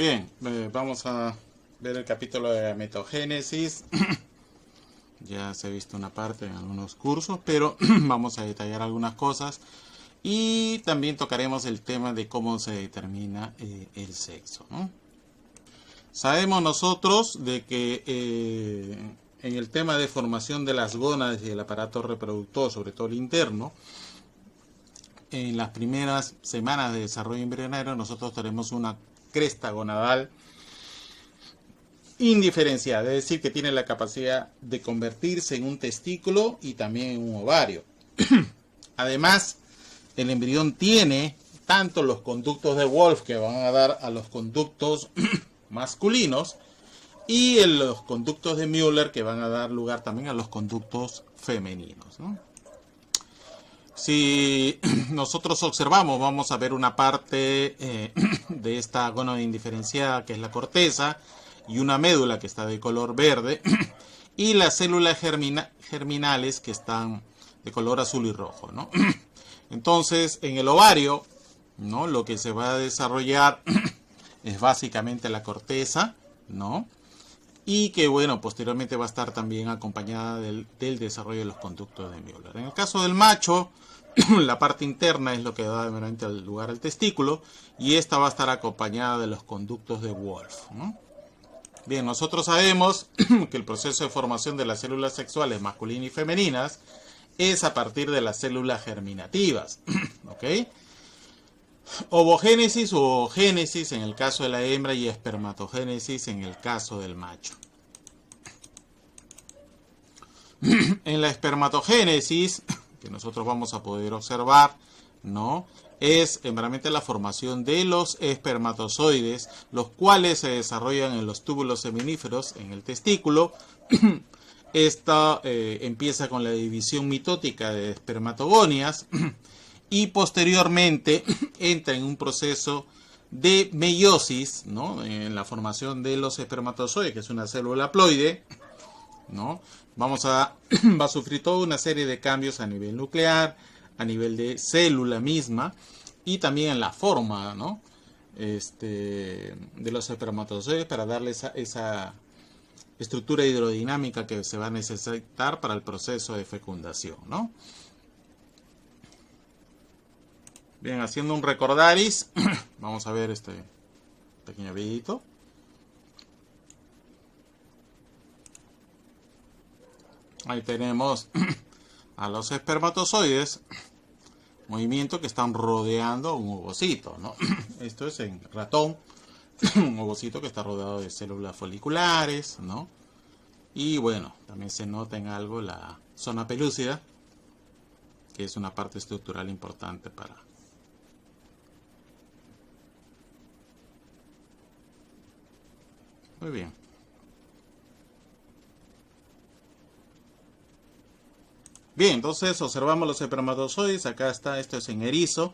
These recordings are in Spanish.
Bien, vamos a ver el capítulo de gametogénesis. Ya se ha visto una parte en algunos cursos, pero vamos a detallar algunas cosas. Y también tocaremos el tema de cómo se determina el sexo, ¿no? Sabemos nosotros de que en el tema de formación de las gónadas y el aparato reproductor, sobre todo el interno, en las primeras semanas de desarrollo embrionario nosotros tenemos una cresta gonadal indiferenciada, es decir, que tiene la capacidad de convertirse en un testículo y también en un ovario. Además, el embrión tiene tanto los conductos de Wolff que van a dar a los conductos masculinos y los conductos de Müller que van a dar lugar también a los conductos femeninos, ¿no? Si nosotros observamos, vamos a ver una parte de esta gónada indiferenciada que es la corteza y una médula que está de color verde y las células germinales que están de color azul y rojo, ¿no? Entonces, en el ovario, ¿no?, lo que se va a desarrollar es básicamente la corteza, ¿no? Y que, bueno, posteriormente va a estar también acompañada del desarrollo de los conductos de Müller. En el caso del macho, la parte interna es lo que da realmente lugar al testículo y esta va a estar acompañada de los conductos de Wolff, ¿no? Bien, nosotros sabemos que el proceso de formación de las células sexuales masculinas y femeninas es a partir de las células germinativas, ¿ok? Ovogénesis o oogénesis en el caso de la hembra y espermatogénesis en el caso del macho. En la espermatogénesis, que nosotros vamos a poder observar, ¿no?, es realmente la formación de los espermatozoides, los cuales se desarrollan en los túbulos seminíferos, en el testículo. Esta empieza con la división mitótica de espermatogonias y posteriormente entra en un proceso de meiosis, ¿no?, en la formación de los espermatozoides, que es una célula haploide, ¿no? Va a sufrir toda una serie de cambios a nivel nuclear, a nivel de célula misma y también en la forma, ¿no?, de los espermatozoides para darle esa estructura hidrodinámica que se va a necesitar para el proceso de fecundación, ¿no? Bien, haciendo un recordaris, vamos a ver este pequeño videito. Ahí tenemos a los espermatozoides, movimiento que están rodeando un ovocito, ¿no? Esto es en ratón, un ovocito que está rodeado de células foliculares, ¿no? Y bueno, también se nota en algo la zona pelúcida, que es una parte estructural importante para... Muy bien. Bien, entonces observamos los espermatozoides. Acá está, esto es en erizo,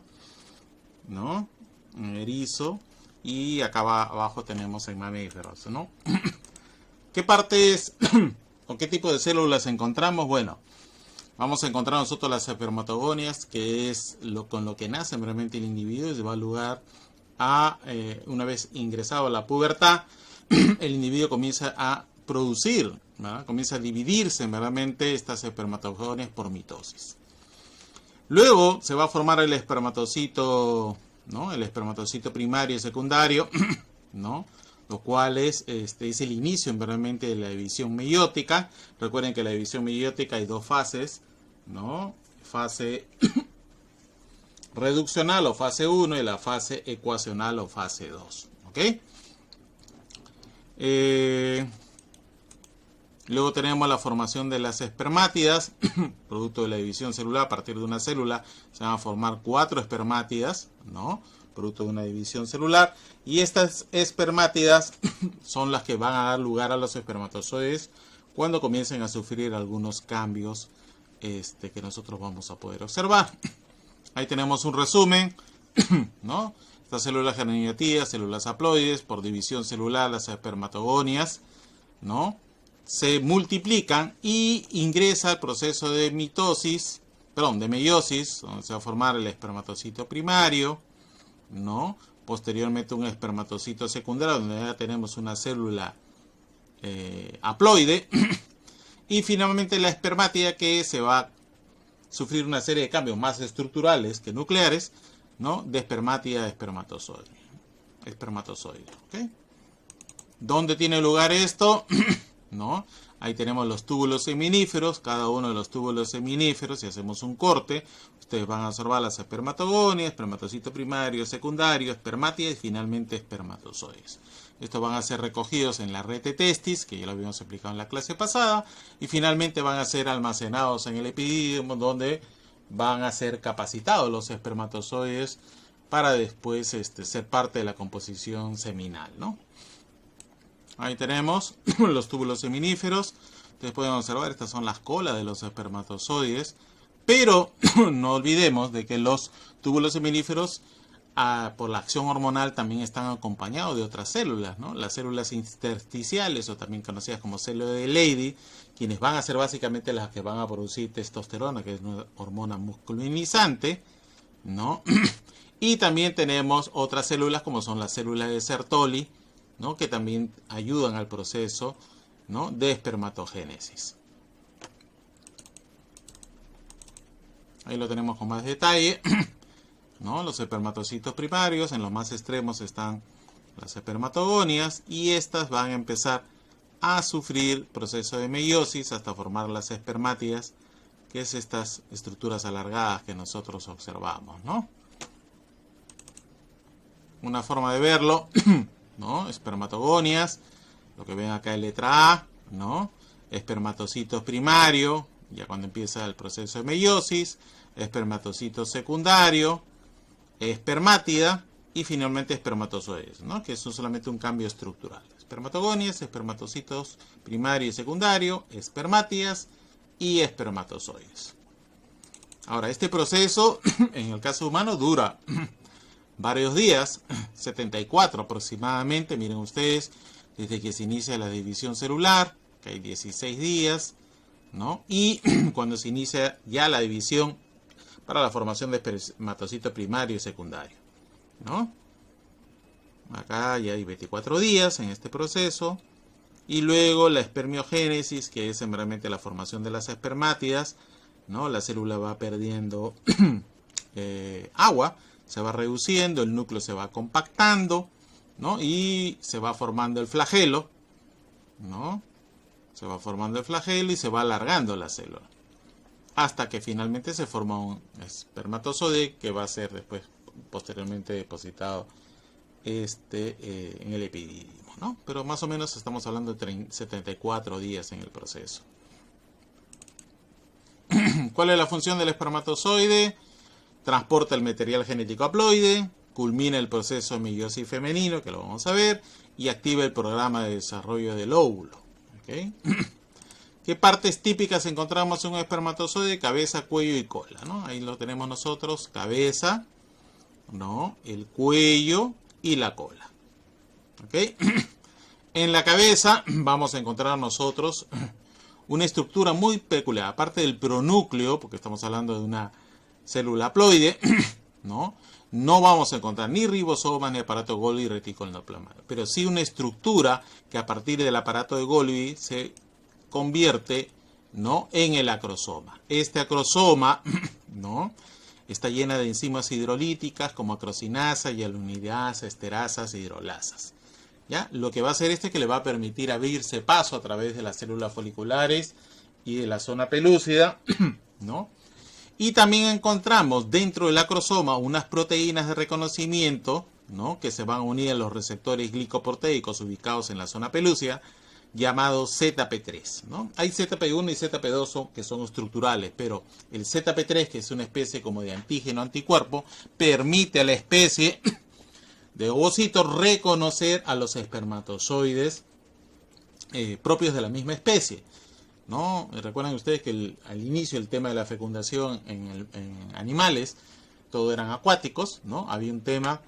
¿no? En erizo. Y acá abajo tenemos en mamíferos, ¿no? ¿Qué partes o qué tipo de células encontramos? Bueno, vamos a encontrar nosotros las espermatogonias, que es con lo que nace realmente el individuo y se va a lugar a, una vez ingresado a la pubertad, el individuo comienza a producir, ¿verdad?, comienza a dividirse realmente estas espermatogonias por mitosis. Luego se va a formar el espermatocito, ¿no?, el espermatocito primario y secundario, ¿no?, lo cual es el inicio realmente de la división meiótica. Recuerden que la división meiótica hay dos fases, ¿no?, fase reduccional o fase 1 y la fase ecuacional o fase 2, ¿ok? Luego tenemos la formación de las espermátidas, producto de la división celular. A partir de una célula se van a formar 4 espermátidas, ¿no?, producto de una división celular. Y estas espermátidas son las que van a dar lugar a los espermatozoides cuando comiencen a sufrir algunos cambios que nosotros vamos a poder observar. Ahí tenemos un resumen, ¿no? Estas células germinativas, células haploides, por división celular, las espermatogonias, ¿no?, se multiplican y ingresa el proceso de meiosis, donde se va a formar el espermatocito primario, ¿no?, posteriormente un espermatocito secundario, donde ya tenemos una célula haploide, y finalmente la espermátida, que se va a sufrir una serie de cambios más estructurales que nucleares, ¿no? De espermátida a espermatozoide. ¿Okay? ¿Dónde tiene lugar esto? ¿No? Ahí tenemos los túbulos seminíferos. Cada uno de los túbulos seminíferos, si hacemos un corte, ustedes van a observar las espermatogonias, espermatocito primario, secundario, espermátida y finalmente espermatozoides. Estos van a ser recogidos en la red de testis, que ya lo habíamos explicado en la clase pasada, y finalmente van a ser almacenados en el epidídimo, donde van a ser capacitados los espermatozoides para después ser parte de la composición seminal, ¿no? Ahí tenemos los túbulos seminíferos. Ustedes pueden observar, estas son las colas de los espermatozoides. Pero no olvidemos de que los túbulos seminíferos, por la acción hormonal, también están acompañados de otras células, ¿no? Las células intersticiales, o también conocidas como células de Leydig, quienes van a ser básicamente las que van a producir testosterona, que es una hormona masculinizante, ¿no? Y también tenemos otras células, como son las células de Sertoli, ¿no? Que también ayudan al proceso, ¿no? De espermatogénesis. Ahí lo tenemos con más detalle, ¿no? Los espermatocitos primarios, en los más extremos están las espermatogonias, y estas van a empezar a sufrir proceso de meiosis hasta formar las espermátidas, que es estas estructuras alargadas que nosotros observamos, ¿no? Una forma de verlo, ¿no? Espermatogonias, lo que ven acá en letra A, ¿no? Espermatocitos primario, ya cuando empieza el proceso de meiosis, espermatocito secundario, espermátida y finalmente espermatozoides, ¿no? Que es solamente un cambio estructural. Espermatogonias, espermatocitos primario y secundario, espermátidas y espermatozoides. Ahora, este proceso en el caso humano dura varios días, 74 aproximadamente, miren ustedes, desde que se inicia la división celular, que hay 16 días, ¿no? Y cuando se inicia ya la división para la formación de espermatocito primario y secundario, ¿no? Acá ya hay 24 días en este proceso. Y luego la espermiogénesis, que es simplemente la formación de las espermátidas, ¿no? La célula va perdiendo agua, se va reduciendo, el núcleo se va compactando, ¿no? Y se va formando el flagelo, ¿no? Se va formando el flagelo y se va alargando la célula, hasta que finalmente se forma un espermatozoide que va a ser después posteriormente depositado en el epidídimo, ¿no? Pero más o menos estamos hablando de 74 días en el proceso. ¿Cuál es la función del espermatozoide? Transporta el material genético haploide, culmina el proceso de meiosis femenino, que lo vamos a ver, y activa el programa de desarrollo del óvulo. ¿Okay? ¿Qué partes típicas encontramos en un espermatozoide? Cabeza, cuello y cola, ¿no? Ahí lo tenemos nosotros, cabeza, ¿no? El cuello y la cola. ¿Okay? En la cabeza vamos a encontrar nosotros una estructura muy peculiar, aparte del pronúcleo, porque estamos hablando de una célula haploide, ¿no? No vamos a encontrar ni ribosomas, ni aparato de Golgi, retículo endoplasmático, pero sí una estructura que a partir del aparato de Golgi se convierte, ¿no? En el acrosoma. Este acrosoma, ¿no? Está llena de enzimas hidrolíticas como acrocinasa, hialuronidasa, esterasas e hidrolasas. ¿Ya? Lo que va a hacer es que le va a permitir abrirse paso a través de las células foliculares y de la zona pelúcida, ¿no? Y también encontramos dentro del acrosoma unas proteínas de reconocimiento, ¿no? Que se van a unir a los receptores glicoproteicos ubicados en la zona pelúcida, llamados ZP3, ¿no? Hay ZP1 y ZP2 que son estructurales, pero el ZP3, que es una especie como de antígeno anticuerpo, permite a la especie de ovocito reconocer a los espermatozoides propios de la misma especie, ¿no? Recuerden ustedes que al inicio el tema de la fecundación en animales, todos eran acuáticos, ¿no? Había un tema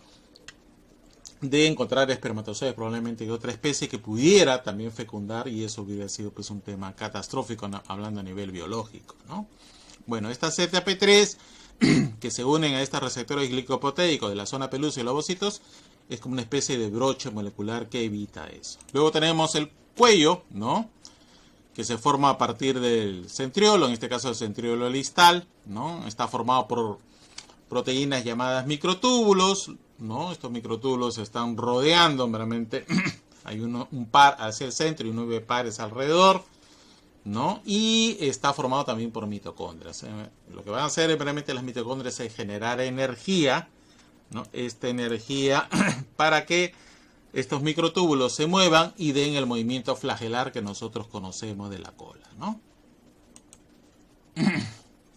de encontrar espermatozoides probablemente de otra especie que pudiera también fecundar, y eso hubiera sido pues un tema catastrófico hablando a nivel biológico, ¿no? Bueno, estas ZP3 que se unen a estos receptores glicoproteicos de la zona pelúcida y los ovocitos es como una especie de broche molecular que evita eso. Luego tenemos el cuello, ¿no? Que se forma a partir del centriolo, en este caso el centriolo listal, ¿no? Está formado por proteínas llamadas microtúbulos, ¿no? Estos microtúbulos se están rodeando, meramente hay un par hacia el centro y 9 pares alrededor, ¿no? Y está formado también por mitocondrias. Lo que van a hacer realmente las mitocondrias es generar energía, ¿no? Esta energía para que estos microtúbulos se muevan y den el movimiento flagelar que nosotros conocemos de la cola, ¿no?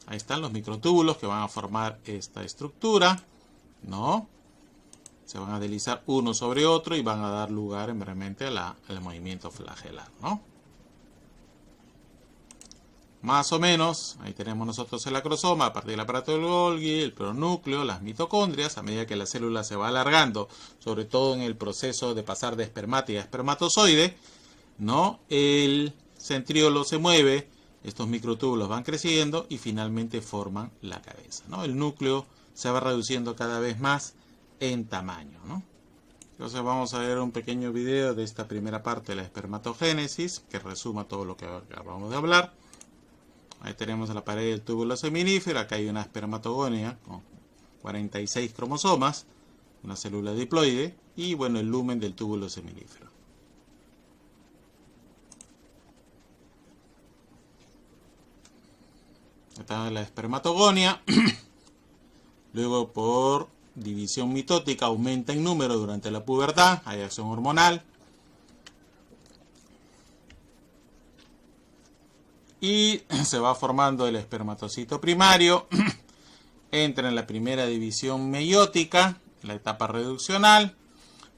Ahí están los microtúbulos que van a formar esta estructura, ¿no? Se van a deslizar uno sobre otro y van a dar lugar realmente al movimiento flagelar, ¿no? Más o menos, ahí tenemos nosotros el acrosoma a partir del aparato de Golgi, el pronúcleo, las mitocondrias, a medida que la célula se va alargando, sobre todo en el proceso de pasar de espermátide a espermatozoide, ¿no? El centriolo se mueve, estos microtúbulos van creciendo y finalmente forman la cabeza, ¿no? El núcleo se va reduciendo cada vez más en tamaño, ¿no? Entonces vamos a ver un pequeño video de esta primera parte de la espermatogénesis que resuma todo lo que acabamos de hablar. Ahí tenemos la pared del túbulo seminífero, acá hay una espermatogonia con 46 cromosomas, una célula diploide y bueno, el lumen del túbulo seminífero. Esta es la espermatogonia, luego por división mitótica aumenta en número durante la pubertad, hay acción hormonal. Y se va formando el espermatocito primario, entra en la primera división meiótica, la etapa reduccional,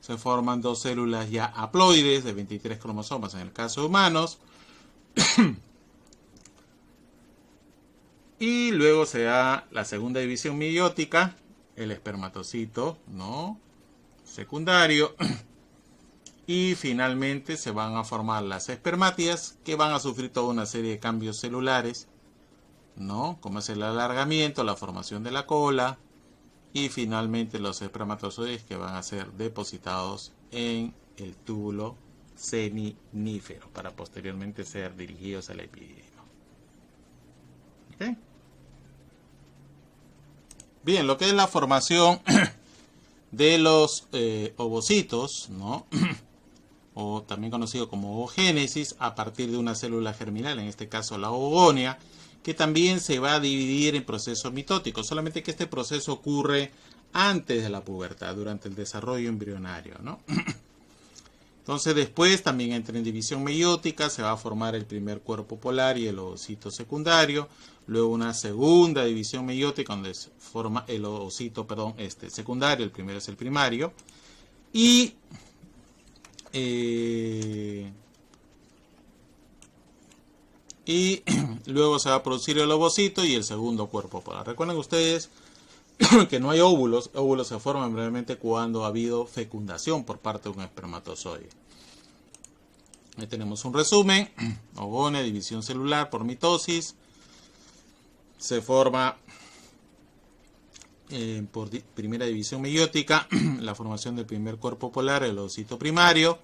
se forman dos células ya haploides de 23 cromosomas en el caso de humanos, y luego se da la segunda división meiótica, el espermatocito, ¿no? Secundario, y finalmente se van a formar las espermátidas que van a sufrir toda una serie de cambios celulares, ¿no? Como es el alargamiento, la formación de la cola y finalmente los espermatozoides que van a ser depositados en el túbulo seminífero para posteriormente ser dirigidos al epidídimo. ¿Okay? Bien, lo que es la formación de los ovocitos, ¿no? O también conocido como ovogénesis, a partir de una célula germinal, en este caso la ovogonia, que también se va a dividir en procesos mitóticos, solamente que este proceso ocurre antes de la pubertad, durante el desarrollo embrionario, ¿no? Entonces después también entra en división meiótica, se va a formar el primer cuerpo polar y el ovocito secundario, luego una segunda división meiótica donde se forma el ovocito, secundario, el primero es el primario, y luego se va a producir el ovocito y el segundo cuerpo polar. Recuerden ustedes que no hay óvulos. Óvulos se forman brevemente cuando ha habido fecundación por parte de un espermatozoide. Ahí tenemos un resumen. Ovogonia, división celular por mitosis. Se forma por primera división meiótica la formación del primer cuerpo polar, el ovocito primario,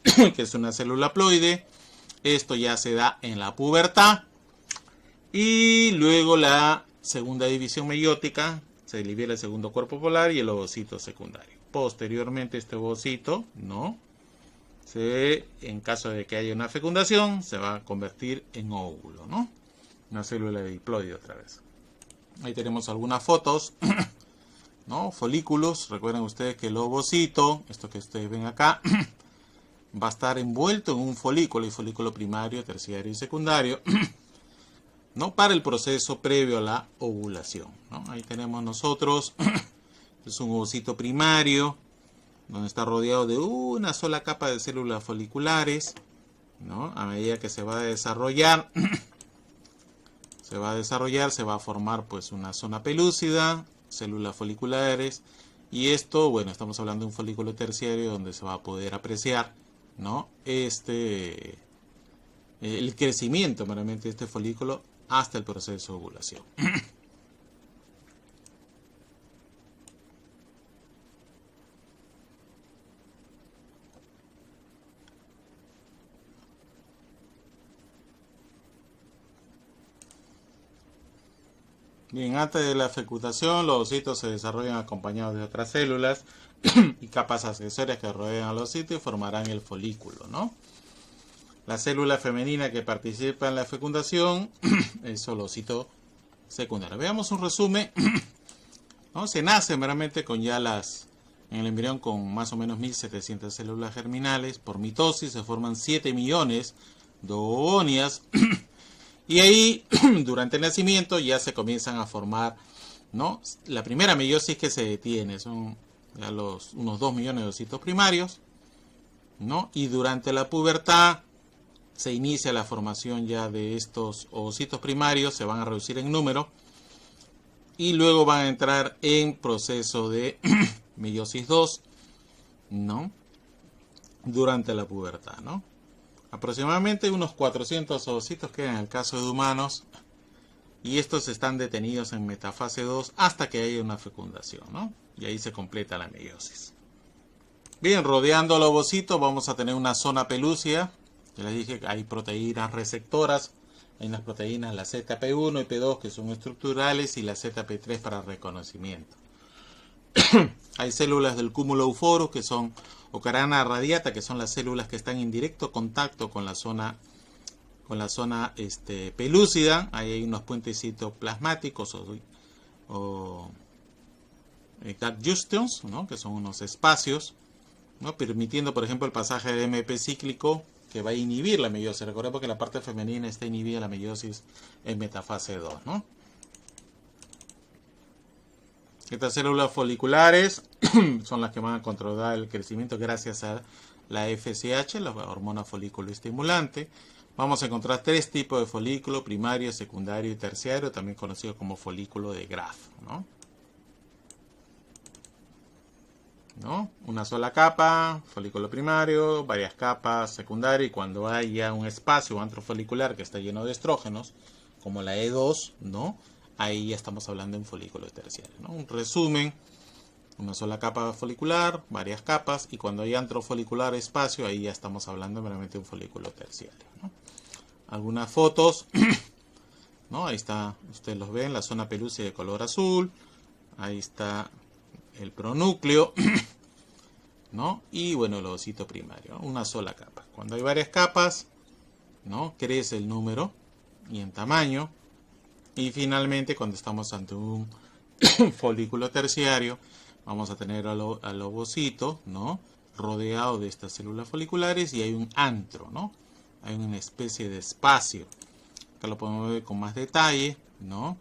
que es una célula haploide. Esto ya se da en la pubertad. Y luego la segunda división meiótica, se libera el segundo cuerpo polar y el ovocito secundario. Posteriormente este ovocito, ¿no? En caso de que haya una fecundación, se va a convertir en óvulo, ¿no? Una célula diploide otra vez. Ahí tenemos algunas fotos, ¿no? Folículos. Recuerden ustedes que el ovocito, esto que ustedes ven acá, va a estar envuelto en un folículo, y folículo primario, terciario y secundario, ¿no? Para el proceso previo a la ovulación, ¿no? Ahí tenemos nosotros, es un ovocito primario, donde está rodeado de una sola capa de células foliculares, ¿no? A medida que se va a desarrollar, se va a formar pues una zona pelúcida, células foliculares, y esto, bueno, estamos hablando de un folículo terciario donde se va a poder apreciar, ¿no? El crecimiento meramente de este folículo hasta el proceso de ovulación. Bien, antes de la fecundación, los ocitos se desarrollan acompañados de otras células y capas accesorias que rodean al ocito y formarán el folículo, ¿no? La célula femenina que participa en la fecundación es el ocito secundario. Veamos un resumen, ¿no? Se nace meramente con ya en el embrión con más o menos 1700 células germinales. Por mitosis se forman 7 millones de ovonias. Y ahí, durante el nacimiento, ya se comienzan a formar, ¿no? La primera meiosis que se detiene son ya unos 2 millones de ocitos primarios, ¿no? Y durante la pubertad se inicia la formación ya de estos ocitos primarios, se van a reducir en número y luego van a entrar en proceso de meiosis 2, ¿no? Durante la pubertad, ¿no? Aproximadamente unos 400 ovocitos quedan en el caso de humanos y estos están detenidos en metafase 2 hasta que haya una fecundación, ¿no? Y ahí se completa la meiosis. Bien, rodeando al ovocito vamos a tener una zona pelúcida. Ya les dije que hay proteínas receptoras. Hay unas proteínas, la ZP1 y P2 que son estructurales y la ZP3 para reconocimiento. Hay células del cúmulo euforo que son o carana radiata, que son las células que están en directo contacto con la zona pelúcida. Ahí hay unos puentes citoplasmáticos o gap junctions, ¿no? Que son unos espacios, ¿no? Permitiendo, por ejemplo, el pasaje de MP cíclico que va a inhibir la meiosis. Recordemos que la parte femenina está inhibida la meiosis en metafase 2, ¿no? Estas células foliculares son las que van a controlar el crecimiento gracias a la FSH, la hormona folículo estimulante. Vamos a encontrar 3 tipos de folículo: primario, secundario y terciario, también conocido como folículo de Graf, ¿no? Una sola capa, folículo primario, varias capas, secundario, y cuando haya un espacio antrofolicular que está lleno de estrógenos, como la E2, ¿no? Ahí ya estamos hablando de un folículo terciario, ¿no? Un resumen: una sola capa folicular, varias capas, y cuando hay antrofolicular espacio, ahí ya estamos hablando meramente de un folículo terciario, ¿no? Algunas fotos, ¿no? Ahí está, ustedes los ven, la zona pelúcida de color azul, ahí está el pronúcleo, ¿no? Y bueno, el ovocito primario, ¿no? Una sola capa. Cuando hay varias capas, ¿no? Crece el número y en tamaño. Y finalmente, cuando estamos ante un folículo terciario, vamos a tener al ovocito, ¿no? Rodeado de estas células foliculares, y hay un antro, ¿no? Hay una especie de espacio. Acá lo podemos ver con más detalle, ¿no?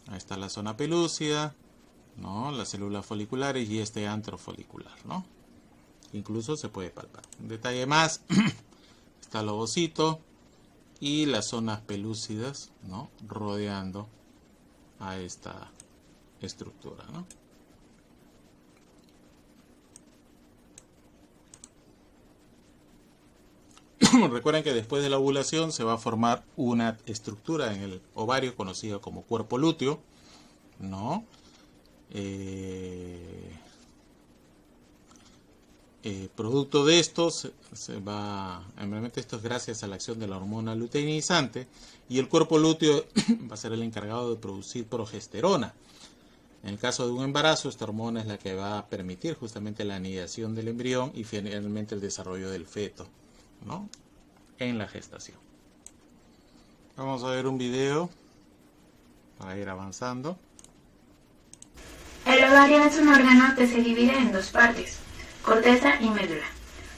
Ahí está la zona pelúcida, ¿no? Las células foliculares y este antro folicular, ¿no? Incluso se puede palpar. Un detalle más, está el ovocito y las zonas pelúcidas, ¿no? Rodeando a esta estructura, ¿no? Recuerden que después de la ovulación se va a formar una estructura en el ovario conocida como cuerpo lúteo, ¿no? Producto de esto realmente esto es gracias a la acción de la hormona luteinizante, y el cuerpo lúteo va a ser el encargado de producir progesterona. En el caso de un embarazo, esta hormona es la que va a permitir justamente la anidación del embrión y finalmente el desarrollo del feto, ¿no? En la gestación. Vamos a ver un video para ir avanzando. El ovario es un órgano que se divide en 2 partes: corteza y médula.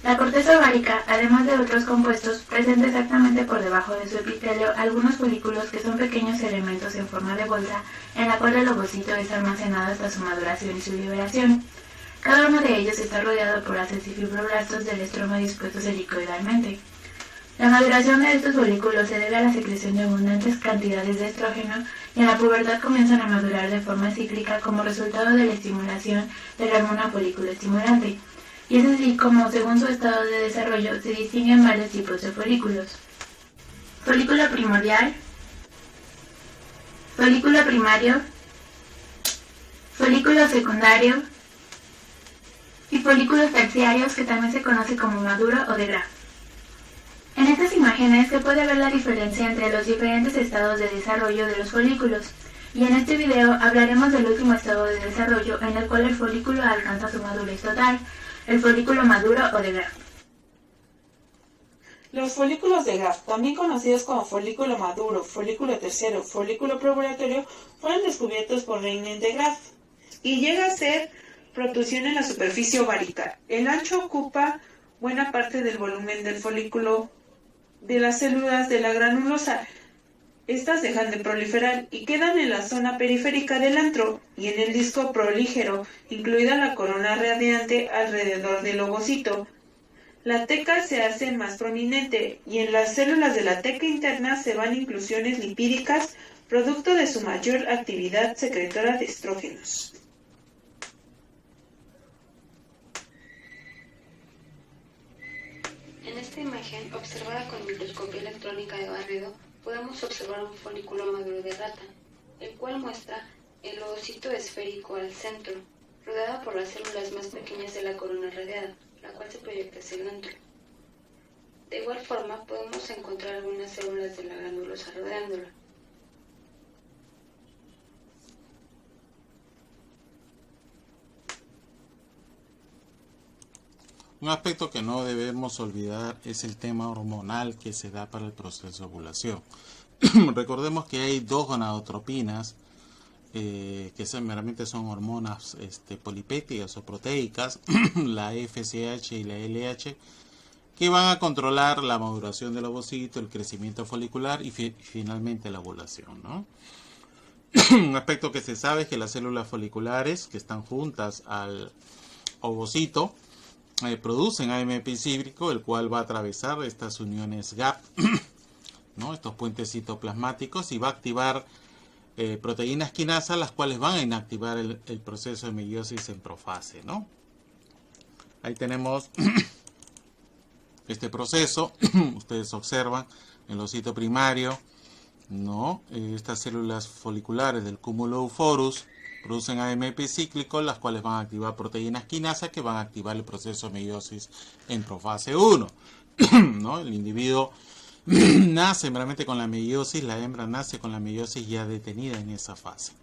La corteza ovárica, además de otros compuestos, presenta exactamente por debajo de su epitelio algunos folículos que son pequeños elementos en forma de bolsa en la cual el ovocito es almacenado hasta su maduración y su liberación. Cada uno de ellos está rodeado por haces y fibroblastos del estroma dispuestos helicoidalmente. La maduración de estos folículos se debe a la secreción de abundantes cantidades de estrógeno, y en la pubertad comienzan a madurar de forma cíclica como resultado de la estimulación de la hormona folículo estimulante. Y es así como, según su estado de desarrollo, se distinguen varios tipos de folículos: folículo primordial, folículo primario, folículo secundario y folículos terciarios, que también se conoce como maduro o de Graf. En estas imágenes se puede ver la diferencia entre los diferentes estados de desarrollo de los folículos. y en este video hablaremos del último estado de desarrollo en el cual el folículo alcanza su madurez total, el folículo maduro o de Graft. Los folículos de Graft, también conocidos como folículo maduro, folículo tercero, folículo preovulatorio, fueron descubiertos por Reinen de Graaf y llega a ser protrusión en la superficie ovárica. El ancho ocupa buena parte del volumen del folículo de las células de la granulosa. Estas dejan de proliferar y quedan en la zona periférica del antro y en el disco prolígero, incluida la corona radiante alrededor del ovocito. La teca se hace más prominente y en las células de la teca interna se van inclusiones lipídicas, producto de su mayor actividad secretora de estrógenos. En esta imagen, observada con microscopía electrónica de barrido, podemos observar un folículo maduro de rata, el cual muestra el ovocito esférico al centro, rodeado por las células más pequeñas de la corona radiada, la cual se proyecta hacia el antro. De igual forma, podemos encontrar algunas células de la granulosa rodeándola. Un aspecto que no debemos olvidar es el tema hormonal que se da para el proceso de ovulación. Recordemos que hay dos gonadotropinas que meramente son hormonas polipéptidas o proteicas, la FSH y la LH, que van a controlar la maduración del ovocito, el crecimiento folicular y finalmente la ovulación, ¿no? Un aspecto que se sabe es que las células foliculares que están juntas al ovocito producen AMP cíclico, el cual va a atravesar estas uniones gap, ¿no? Estos puentes citoplasmáticos, y va a activar proteínas quinasas, las cuales van a inactivar el proceso de meiosis en profase, ¿no? Ahí tenemos este proceso. Ustedes observan en el ovocito primario, ¿no? Estas células foliculares del cúmulo euphorus producen AMP cíclico, las cuales van a activar proteínas quinasas que van a activar el proceso de meiosis en profase 1. ¿No? El individuo nace meramente con la meiosis, la hembra nace con la meiosis ya detenida en esa fase.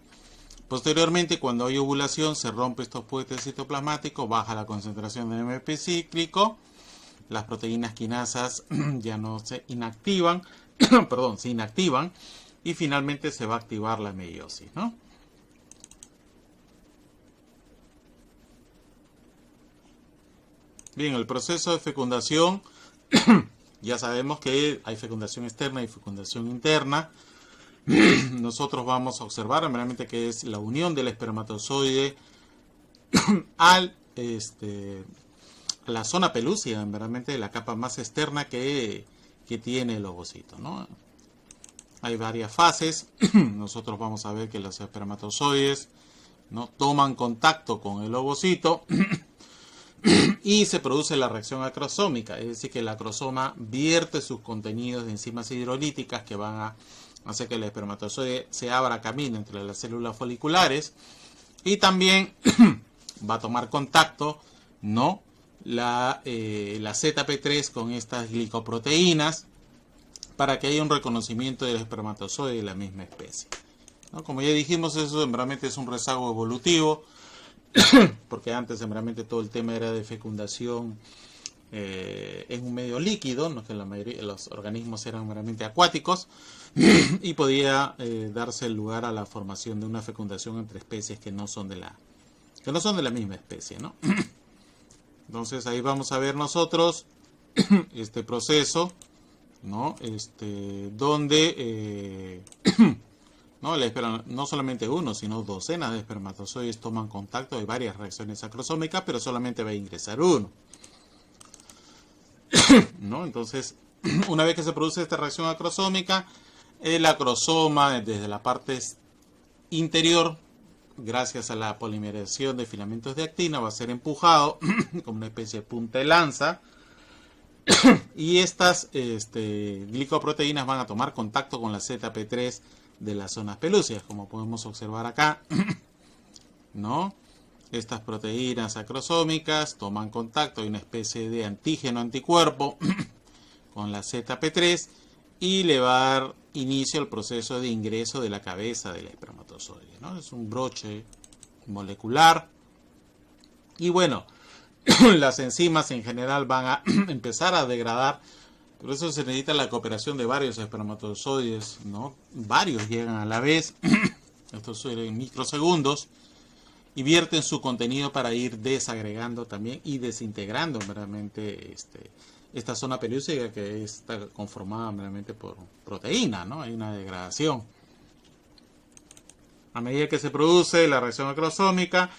Posteriormente, cuando hay ovulación, se rompe estos puentes citoplasmáticos, baja la concentración de AMP cíclico, las proteínas quinasas ya no se inactivan, perdón, se inactivan, y finalmente se va a activar la meiosis, ¿no? Bien, el proceso de fecundación, ya sabemos que hay fecundación externa y fecundación interna. Nosotros vamos a observar realmente que es la unión del espermatozoide a la zona pelúcida, realmente la capa más externa que tiene el ovocito, ¿no? Hay varias fases. Nosotros vamos a ver que los espermatozoides, ¿no?, toman contacto con el ovocito y se produce la reacción acrosómica, es decir, que el acrosoma vierte sus contenidos de enzimas hidrolíticas que van a hacer que el espermatozoide se abra camino entre las células foliculares, y también va a tomar contacto, ¿no?, la ZP3 con estas glicoproteínas para que haya un reconocimiento del espermatozoide de la misma especie, ¿no? Como ya dijimos, eso realmente es un rezago evolutivo, porque antes realmente todo el tema era de fecundación en un medio líquido, ¿no?, que la mayoría de los organismos eran meramente acuáticos, y podía darse el lugar a la formación de una fecundación entre especies que no son de la misma especie, ¿no? Entonces ahí vamos a ver nosotros este proceso, ¿no? Donde no solamente uno, sino docenas de espermatozoides toman contacto. Hay varias reacciones acrosómicas, pero solamente va a ingresar uno, ¿no? Entonces, una vez que se produce esta reacción acrosómica, el acrosoma desde la parte interior, gracias a la polimerización de filamentos de actina, va a ser empujado como una especie de punta de lanza, y estas glicoproteínas van a tomar contacto con la ZP3 de las zonas pelúcidas, como podemos observar acá, ¿no? Estas proteínas acrosómicas toman contacto, hay una especie de antígeno anticuerpo con la ZP3, y le va a dar inicio al proceso de ingreso de la cabeza del espermatozoide, ¿no? Es un broche molecular. Y bueno, las enzimas en general van a empezar a degradar. Por eso se necesita la cooperación de varios espermatozoides, ¿no? Varios llegan a la vez. Estos son en microsegundos. Y vierten su contenido para ir desagregando también y desintegrando meramente esta zona pelúcida que está conformada meramente por proteína, ¿no? Hay una degradación. A medida que se produce la reacción acrosómica,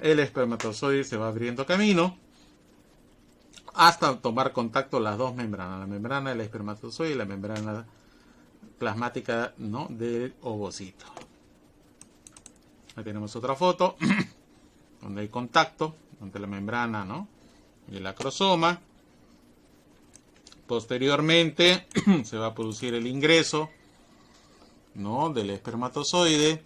el espermatozoide se va abriendo camino hasta tomar contacto las dos membranas, la membrana del espermatozoide y la membrana plasmática, ¿no?, del ovocito. Ahí tenemos otra foto donde hay contacto entre la membrana, ¿no?, y el acrosoma. Posteriormente se va a producir el ingreso, ¿no?, del espermatozoide.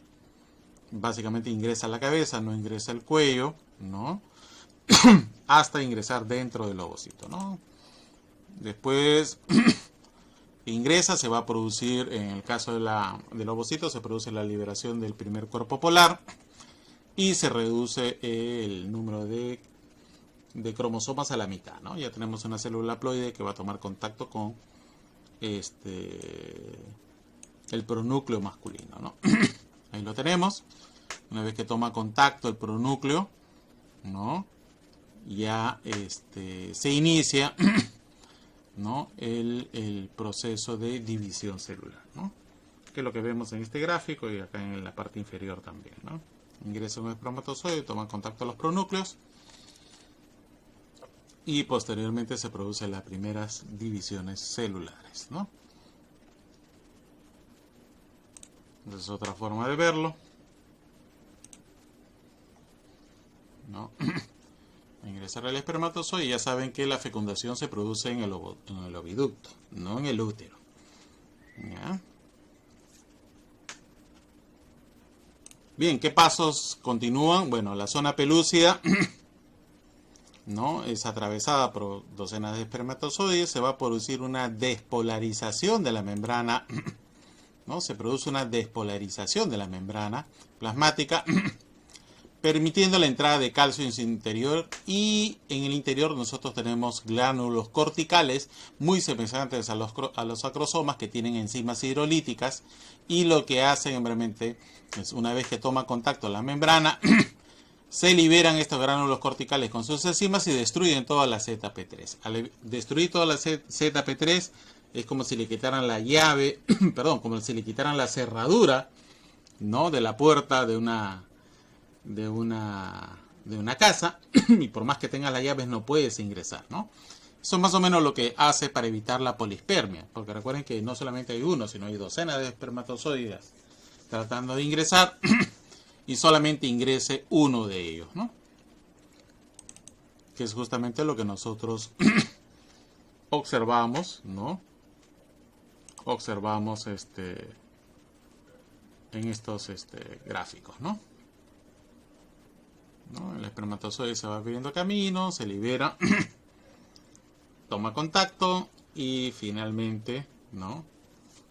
Básicamente ingresa a la cabeza, no ingresa al cuello, ¿no?, hasta ingresar dentro del ovocito, ¿no? Después ingresa, se va a producir, en el caso del ovocito, se produce la liberación del primer cuerpo polar y se reduce el número de cromosomas a la mitad, ¿no? Ya tenemos una célula haploide que va a tomar contacto con el pronúcleo masculino, ¿no? Ahí lo tenemos. Una vez que toma contacto el pronúcleo, ¿no?, ya se inicia, ¿no?, el proceso de división celular, ¿no?, que es lo que vemos en este gráfico y acá en la parte inferior también, ¿no? Ingresa un espermatozoide, toma contacto a los pronúcleos y posteriormente se producen las primeras divisiones celulares, ¿no? Esa es otra forma de verlo, ¿no? Ingresar el espermatozoide, ya saben que la fecundación se produce en el oviducto, no en el útero. ¿Ya? Bien, ¿qué pasos continúan? Bueno, la zona pelúcida, ¿no?, es atravesada por docenas de espermatozoides. Se va a producir una despolarización de la membrana, ¿no? Se produce una despolarización de la membrana plasmática, permitiendo la entrada de calcio en su interior, y en el interior nosotros tenemos gránulos corticales muy semejantes a los acrosomas, que tienen enzimas hidrolíticas, y lo que hacen realmente es, una vez que toma contacto la membrana, se liberan estos gránulos corticales con sus enzimas y destruyen toda la ZP3. Al destruir toda la ZP3 es como si le quitaran la llave, perdón, como si le quitaran la cerradura, ¿no?, de la puerta de una casa, y por más que tengas las llaves no puedes ingresar, ¿no? Eso es más o menos lo que hace para evitar la polispermia, porque recuerden que no solamente hay uno, sino hay docenas de espermatozoides tratando de ingresar y solamente ingrese uno de ellos, ¿no? Que es justamente lo que nosotros observamos, ¿no? Observamos en estos gráficos, ¿no? El espermatozoide se va abriendo camino, se libera, toma contacto y finalmente, ¿no?,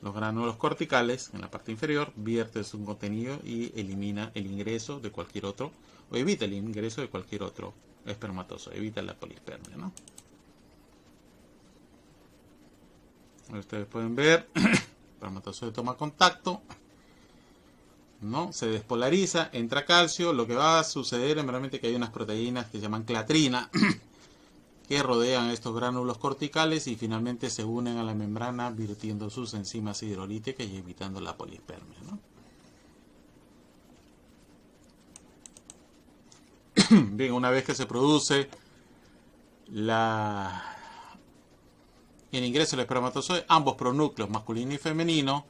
los gránulos corticales en la parte inferior vierten su contenido y elimina el ingreso de cualquier otro, o evita el ingreso de cualquier otro espermatozoide, evita la polispermia, ¿no? Ustedes pueden ver, el espermatozoide toma contacto, ¿no?, se despolariza, entra calcio. Lo que va a suceder es realmente que hay unas proteínas que se llaman clatrina que rodean estos gránulos corticales y finalmente se unen a la membrana virtiendo sus enzimas hidrolíticas y evitando la polispermia, ¿no? Bien, una vez que se produce el ingreso del espermatozoide, ambos pronúcleos, masculino y femenino,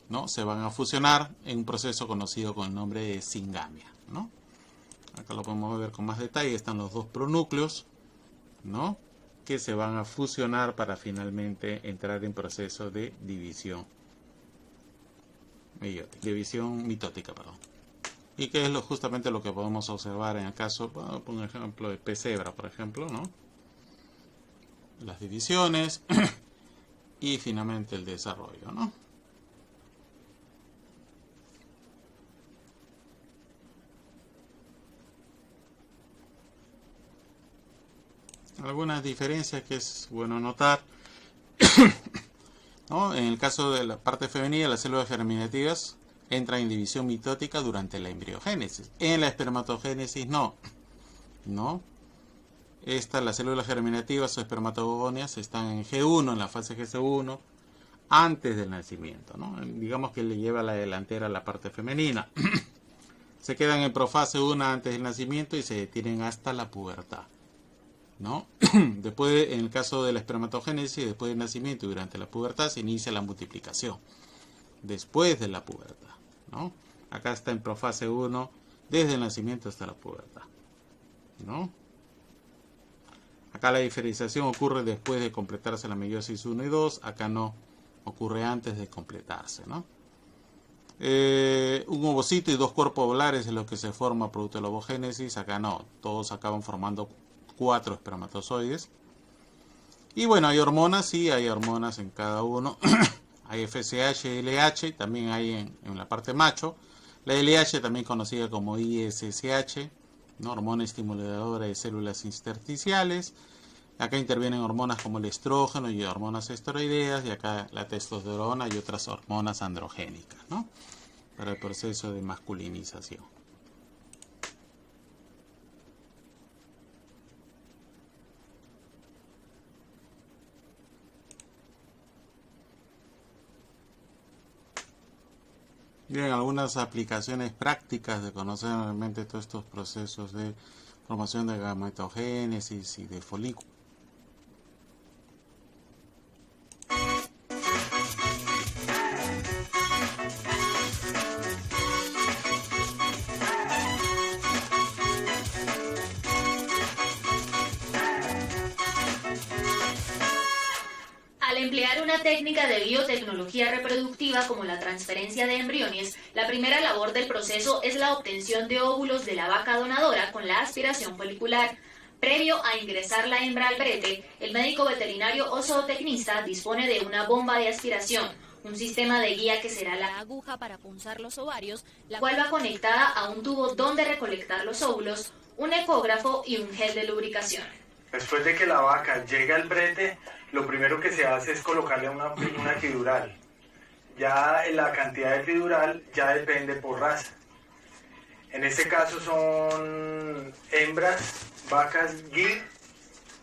¿no?, se van a fusionar en un proceso conocido con el nombre de singamia, ¿no? Acá lo podemos ver con más detalle. Están los dos pronúcleos, ¿no?, que se van a fusionar para finalmente entrar en proceso de división mitótica, perdón. Y que es justamente lo que podemos observar en el caso, por un ejemplo, de pez cebra, por ejemplo, ¿no? Las divisiones y finalmente el desarrollo, ¿no? Algunas diferencias que es bueno notar, ¿no? En el caso de la parte femenina, las células germinativas entran en división mitótica durante la embriogénesis. En la espermatogénesis no. Las células germinativas o espermatogonias están en G1, en la fase GC1, antes del nacimiento, ¿no? Digamos que le lleva la delantera a la parte femenina. Se quedan en profase 1 antes del nacimiento y se detienen hasta la pubertad, ¿no? Después, en el caso de la espermatogénesis, después del nacimiento y durante la pubertad se inicia la multiplicación. Después de la pubertad, ¿no? Acá está en profase 1 desde el nacimiento hasta la pubertad, ¿no? Acá la diferenciación ocurre después de completarse la meiosis 1 y 2, acá no, ocurre antes de completarse, ¿no? Un ovocito y 2 cuerpos ovulares es lo que se forma producto de la ovogénesis, acá no, todos acaban formando 4 espermatozoides. Y bueno, hay hormonas, sí, hay hormonas en cada uno. Hay FSH y LH, también hay en la parte macho. La LH también conocida como ISSH, ¿no? Hormona estimuladora de células intersticiales. Acá intervienen hormonas como el estrógeno y hormonas esteroideas, y acá la testosterona y otras hormonas androgénicas, ¿no? Para el proceso de masculinización. Bien, algunas aplicaciones prácticas de conocer realmente todos estos procesos de formación de gametogénesis y de folículos. Al emplear una técnica de biotecnología reproductiva como la transferencia de embriones, la primera labor del proceso es la obtención de óvulos de la vaca donadora con la aspiración folicular. Previo a ingresar la hembra al brete, el médico veterinario o zootecnista dispone de una bomba de aspiración, un sistema de guía que será la aguja para punzar los ovarios, la cual va conectada a un tubo donde recolectar los óvulos, un ecógrafo y un gel de lubricación. Después de que la vaca llega al brete, lo primero que se hace es colocarle una epidural. Ya la cantidad de epidural ya depende por raza. En este caso son hembras, vacas Gir,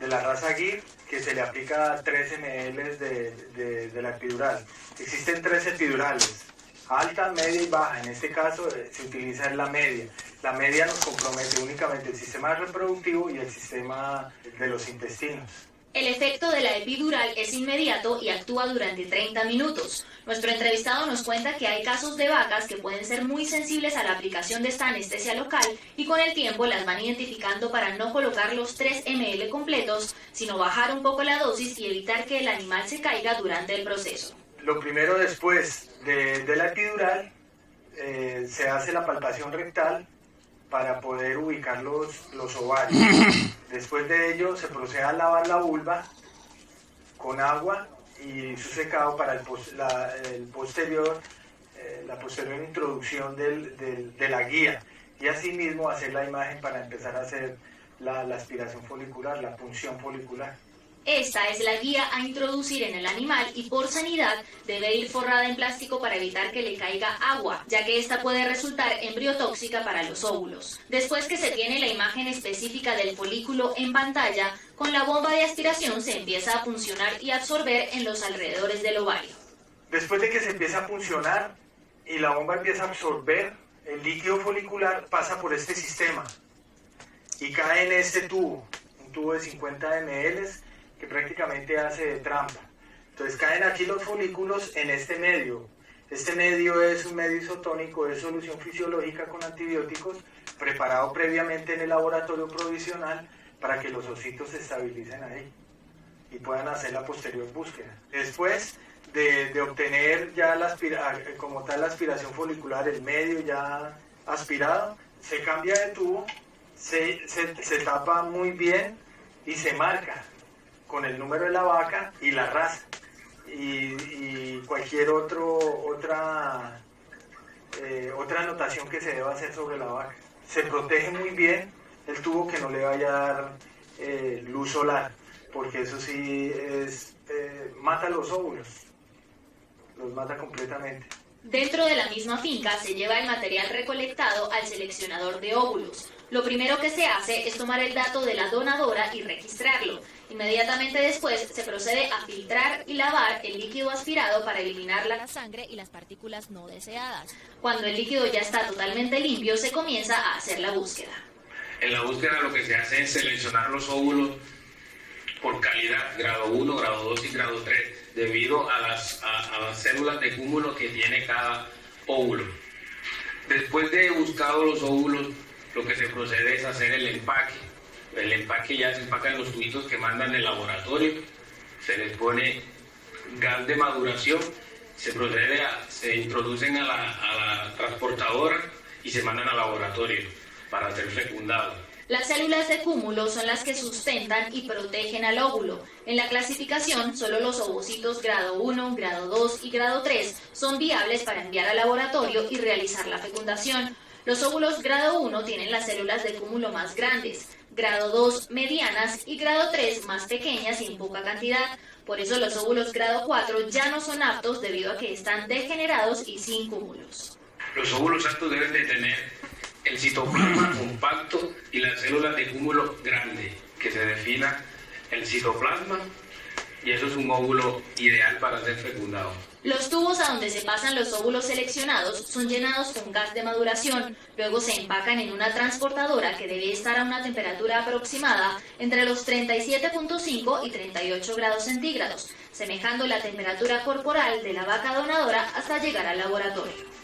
de la raza Gir, que se le aplica 3 ml de la epidural. Existen 3 epidurales, alta, media y baja. En este caso se utiliza la media. La media nos compromete únicamente el sistema reproductivo y el sistema de los intestinos. El efecto de la epidural es inmediato y actúa durante 30 minutos. Nuestro entrevistado nos cuenta que hay casos de vacas que pueden ser muy sensibles a la aplicación de esta anestesia local y con el tiempo las van identificando para no colocar los 3 ml completos, sino bajar un poco la dosis y evitar que el animal se caiga durante el proceso. Lo primero después de la epidural se hace la palpación rectal para poder ubicar los ovarios. Después de ello se procede a lavar la vulva con agua y su secado para la posterior introducción de la guía, y asimismo hacer la imagen para empezar a hacer la aspiración folicular, la punción folicular. Esta es la guía a introducir en el animal y por sanidad debe ir forrada en plástico para evitar que le caiga agua, ya que esta puede resultar embriotóxica para los óvulos. Después que se tiene la imagen específica del folículo en pantalla, con la bomba de aspiración se empieza a puncionar y absorber en los alrededores del ovario. Después de que se empieza a puncionar y la bomba empieza a absorber, el líquido folicular pasa por este sistema y cae en este tubo, un tubo de 50 ml, que prácticamente hace de trampa. Entonces caen aquí los folículos en este medio. Este medio es un medio isotónico de solución fisiológica con antibióticos, preparado previamente en el laboratorio provisional para que los ositos se estabilicen ahí y puedan hacer la posterior búsqueda. Después de obtener ya como tal la aspiración folicular, el medio ya aspirado, se cambia de tubo, se tapa muy bien y se marca con el número de la vaca y la raza. y cualquier otra anotación que se deba hacer sobre la vaca. Se protege muy bien el tubo, que no le vaya a dar luz solar, porque eso sí mata los óvulos, los mata completamente. Dentro de la misma finca se lleva el material recolectado al seleccionador de óvulos. Lo primero que se hace es tomar el dato de la donadora y registrarlo. Inmediatamente después se procede a filtrar y lavar el líquido aspirado para eliminar la sangre y las partículas no deseadas. Cuando el líquido ya está totalmente limpio, se comienza a hacer la búsqueda. En la búsqueda lo que se hace es seleccionar los óvulos por calidad, grado 1, grado 2 y grado 3, debido a las células de cúmulo que tiene cada óvulo. Después de buscado los óvulos, lo que se procede es hacer el empaque. El empaque ya se empaca en los tubitos que mandan del laboratorio, se les pone gas de maduración, se introducen a la transportadora y se mandan al laboratorio para ser fecundados. Las células de cúmulo son las que sustentan y protegen al óvulo. En la clasificación, solo los ovocitos grado 1, grado 2 y grado 3 son viables para enviar al laboratorio y realizar la fecundación. Los óvulos grado 1 tienen las células de cúmulo más grandes, grado 2 medianas y grado 3 más pequeñas y en poca cantidad. Por eso los óvulos grado 4 ya no son aptos debido a que están degenerados y sin cúmulos. Los óvulos aptos deben de tener el citoplasma compacto y las células de cúmulo grande, que se defina el citoplasma, y eso es un óvulo ideal para ser fecundado. Los tubos a donde se pasan los óvulos seleccionados son llenados con gas de maduración, luego se empacan en una transportadora que debe estar a una temperatura aproximada entre los 37.5 y 38 grados centígrados, semejando la temperatura corporal de la vaca donadora hasta llegar al laboratorio.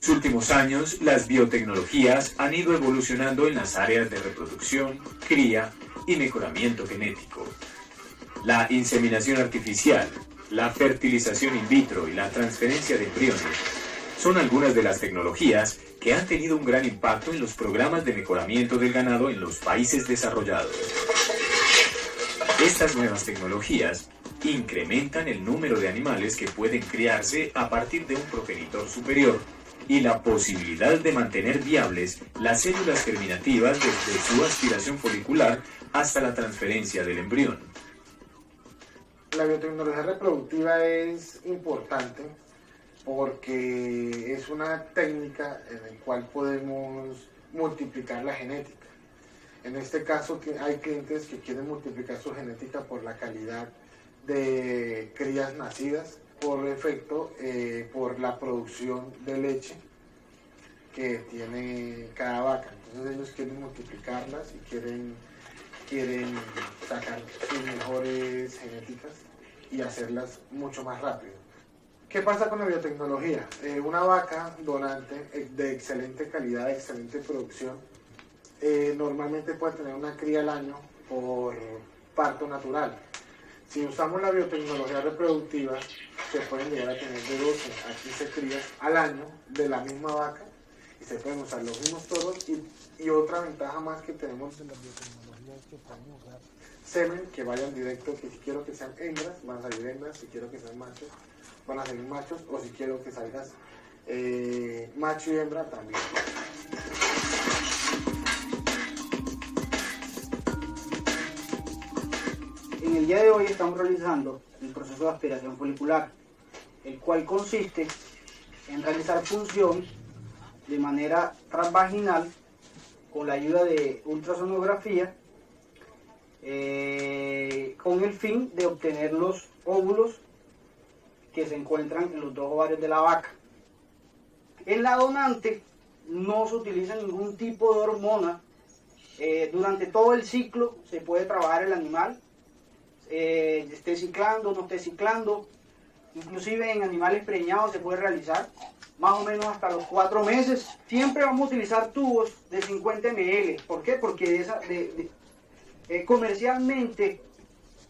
En los últimos años, las biotecnologías han ido evolucionando en las áreas de reproducción, cría y mejoramiento genético. La inseminación artificial, la fertilización in vitro y la transferencia de embriones son algunas de las tecnologías que han tenido un gran impacto en los programas de mejoramiento del ganado en los países desarrollados. Estas nuevas tecnologías incrementan el número de animales que pueden criarse a partir de un progenitor superior y la posibilidad de mantener viables las células germinativas desde su aspiración folicular hasta la transferencia del embrión. La biotecnología reproductiva es importante porque es una técnica en la cual podemos multiplicar la genética. En este caso hay clientes que quieren multiplicar su genética por la calidad de crías nacidas, por efecto, por la producción de leche que tiene cada vaca. Entonces ellos quieren multiplicarlas y quieren sacar sus mejores genéticas y hacerlas mucho más rápido. ¿Qué pasa con la biotecnología? Una vaca donante de excelente calidad, de excelente producción, normalmente puede tener una cría al año por parto natural. Si usamos la biotecnología reproductiva, se pueden llegar a tener de 12 a 15 crías al año de la misma vaca y se pueden usar los mismos toros y otra ventaja más que tenemos en la biotecnología es que podemos usar semen que vayan directo, que si quiero que sean hembras, van a salir hembras, si quiero que sean machos, van a salir machos, o si quiero que salgas macho y hembra también. En el día de hoy estamos realizando el proceso de aspiración folicular, el cual consiste en realizar punción de manera transvaginal con la ayuda de ultrasonografía con el fin de obtener los óvulos que se encuentran en los dos ovarios de la vaca. En la donante no se utiliza ningún tipo de hormona. Durante todo el ciclo se puede trabajar el animal, esté ciclando, no esté ciclando, inclusive en animales preñados se puede realizar más o menos hasta los 4 meses. Siempre vamos a utilizar tubos de 50 ml. ¿Por qué? Porque comercialmente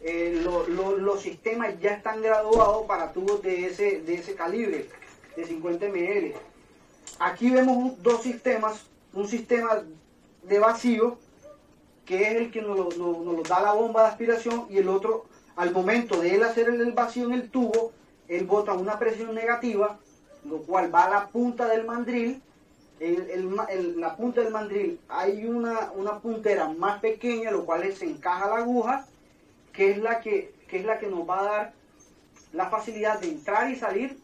los sistemas ya están graduados para tubos de ese calibre, de 50 ml. Aquí vemos dos sistemas, un sistema de vacío que es el que nos lo da la bomba de aspiración, y el otro, al momento de él hacer el vacío en el tubo, él bota una presión negativa, lo cual va a la punta del mandril. La punta del mandril hay una puntera más pequeña, lo cual se encaja la aguja, que es la que nos va a dar la facilidad de entrar y salir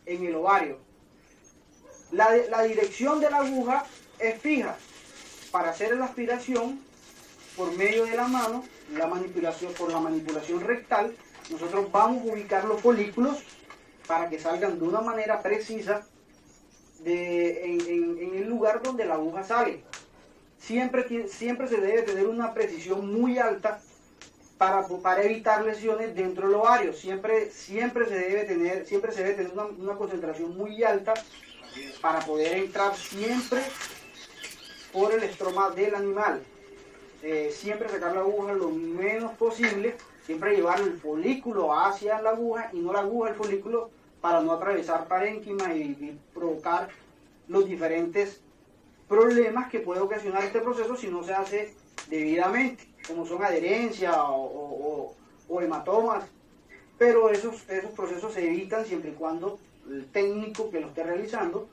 en el ovario. La dirección de la aguja es fija. Para hacer la aspiración por medio de la mano, por la manipulación rectal, nosotros vamos a ubicar los folículos para que salgan de una manera precisa en el lugar donde la aguja sale. Siempre se debe tener una precisión muy alta para evitar lesiones dentro del ovario. Siempre se debe tener una concentración muy alta para poder entrar siempre por el estroma del animal. Siempre sacar la aguja lo menos posible, siempre llevar el folículo hacia la aguja y no la aguja al folículo, para no atravesar parénquima y provocar los diferentes problemas que puede ocasionar este proceso si no se hace debidamente, como son adherencia o hematomas. Pero esos procesos se evitan siempre y cuando el técnico que lo esté realizando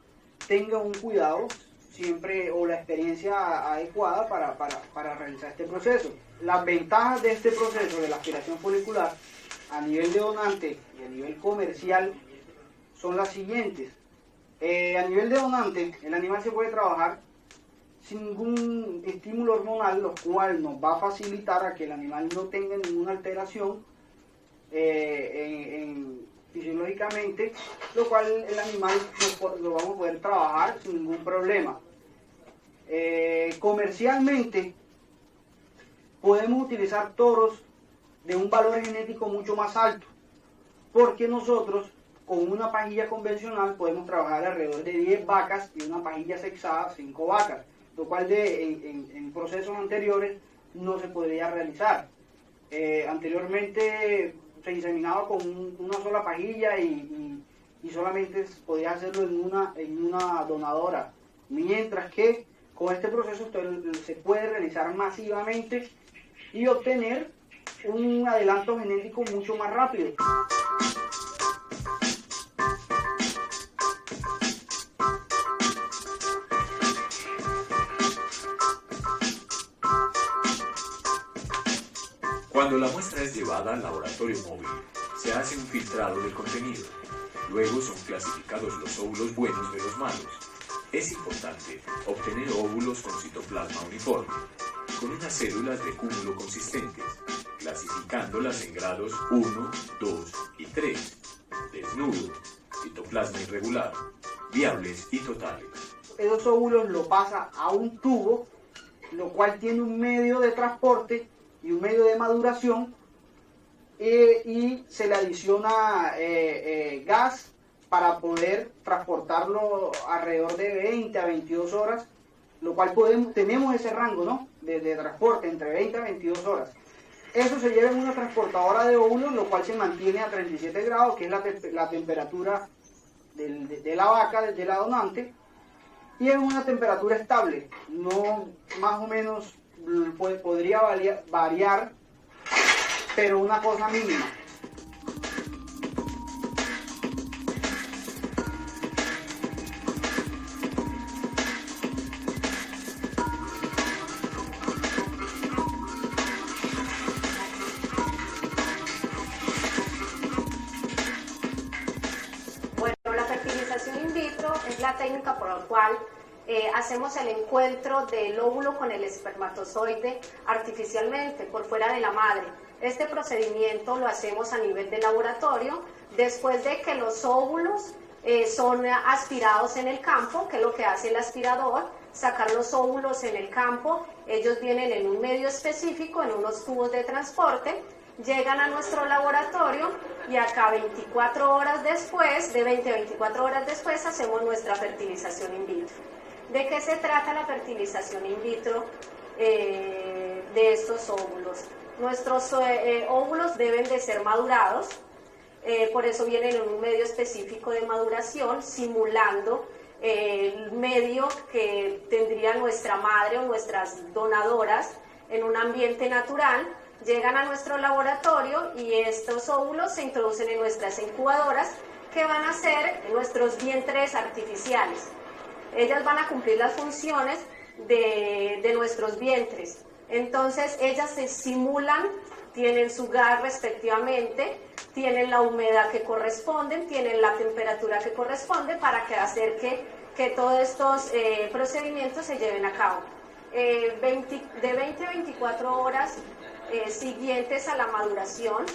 tenga un cuidado siempre, o la experiencia adecuada para realizar este proceso. Las ventajas de este proceso de la aspiración folicular a nivel de donante y a nivel comercial son las siguientes. A nivel de donante, el animal se puede trabajar sin ningún estímulo hormonal, lo cual nos va a facilitar a que el animal no tenga ninguna alteración fisiológicamente, lo cual el animal lo vamos a poder trabajar sin ningún problema. Comercialmente podemos utilizar toros de un valor genético mucho más alto, porque nosotros con una pajilla convencional podemos trabajar alrededor de 10 vacas y una pajilla sexada 5 vacas, lo cual en procesos anteriores no se podría realizar. Anteriormente se inseminaba con una sola pajilla y solamente podía hacerlo en una donadora, mientras que con este proceso se puede realizar masivamente y obtener un adelanto genético mucho más rápido. Cuando la muestra es llevada al laboratorio móvil, se hace un filtrado del contenido. Luego son clasificados los óvulos buenos de los malos. Es importante obtener óvulos con citoplasma uniforme, con unas células de cúmulo consistentes, clasificándolas en grados 1, 2 y 3, desnudo, citoplasma irregular, viables y totales. Esos óvulos lo pasa a un tubo, lo cual tiene un medio de transporte y un medio de maduración, y se le adiciona gas para poder transportarlo alrededor de 20 a 22 horas, lo cual tenemos ese rango, ¿no?, de transporte entre 20 a 22 horas. Eso se lleva en una transportadora de óvulos, lo cual se mantiene a 37 grados, que es la temperatura de la vaca, de la donante, y es una temperatura estable, no, más o menos podría variar, pero una cosa mínima. Bueno, la fertilización in vitro es la técnica por la cual hacemos el encuentro del óvulo con el espermatozoide artificialmente por fuera de la madre. Este procedimiento lo hacemos a nivel de laboratorio después de que los óvulos son aspirados en el campo, que es lo que hace el aspirador, sacar los óvulos en el campo. Ellos vienen en un medio específico, en unos tubos de transporte, llegan a nuestro laboratorio y acá 24 horas después, de 20 a 24 horas después, hacemos nuestra fertilización in vitro. ¿De qué se trata la fertilización in vitro de estos óvulos? Nuestros óvulos deben de ser madurados, por eso vienen en un medio específico de maduración, simulando el medio que tendría nuestra madre o nuestras donadoras en un ambiente natural, llegan a nuestro laboratorio y estos óvulos se introducen en nuestras incubadoras, que van a ser nuestros vientres artificiales. Ellas van a cumplir las funciones de nuestros vientres. Entonces ellas se simulan, tienen su gas respectivamente, tienen la humedad que corresponde, tienen la temperatura que corresponde para hacer que todos estos procedimientos se lleven a cabo. De 20 a 24 horas siguientes a la maduración,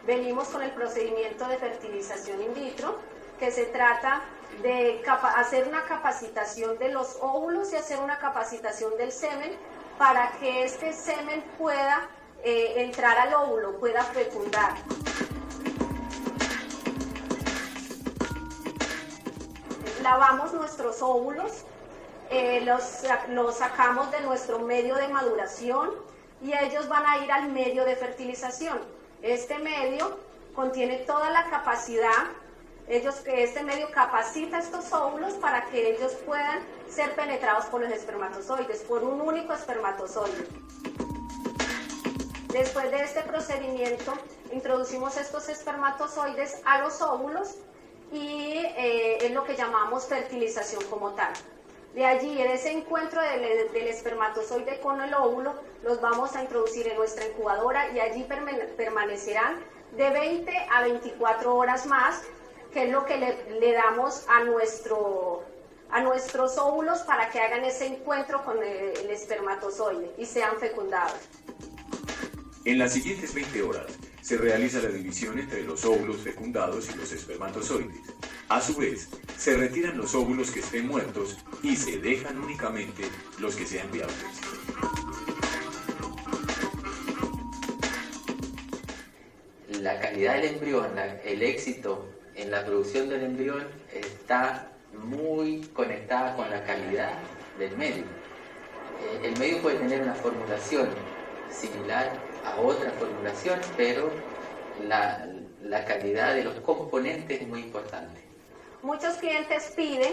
venimos con el procedimiento de fertilización in vitro, que se trata de hacer una capacitación de los óvulos y hacer una capacitación del semen para que este semen pueda entrar al óvulo, pueda fecundar. Lavamos nuestros óvulos, los sacamos de nuestro medio de maduración y ellos van a ir al medio de fertilización. Este medio contiene toda la capacidad, este medio capacita estos óvulos para que ellos puedan ser penetrados por los espermatozoides, por un único espermatozoide. Después de este procedimiento, introducimos estos espermatozoides a los óvulos y es lo que llamamos fertilización como tal. De allí, en ese encuentro del espermatozoide con el óvulo, los vamos a introducir en nuestra incubadora y allí permanecerán de 20 a 24 horas más, que es lo que le damos a nuestros óvulos para que hagan ese encuentro con el espermatozoide y sean fecundados. En las siguientes 20 horas se realiza la división entre los óvulos fecundados y los espermatozoides. A su vez, se retiran los óvulos que estén muertos y se dejan únicamente los que sean viables. La calidad del embrión, el éxito en la producción del embrión está muy conectada con la calidad del medio. El medio puede tener una formulación similar a otra formulación, pero la calidad de los componentes es muy importante. Muchos clientes piden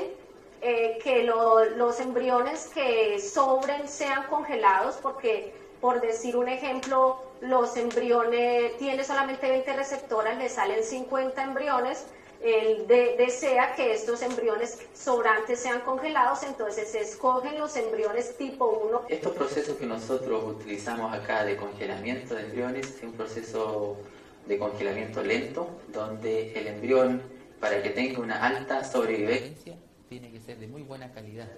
que los embriones que sobren sean congelados porque, por decir un ejemplo, los embriones tienen solamente 20 receptoras, le salen 50 embriones, él desea que estos embriones sobrantes sean congelados, entonces se escogen los embriones tipo 1. Estos procesos que nosotros utilizamos acá de congelamiento de embriones es un proceso de congelamiento lento, donde el embrión, para que tenga una alta sobrevivencia, tiene que ser de muy buena calidad.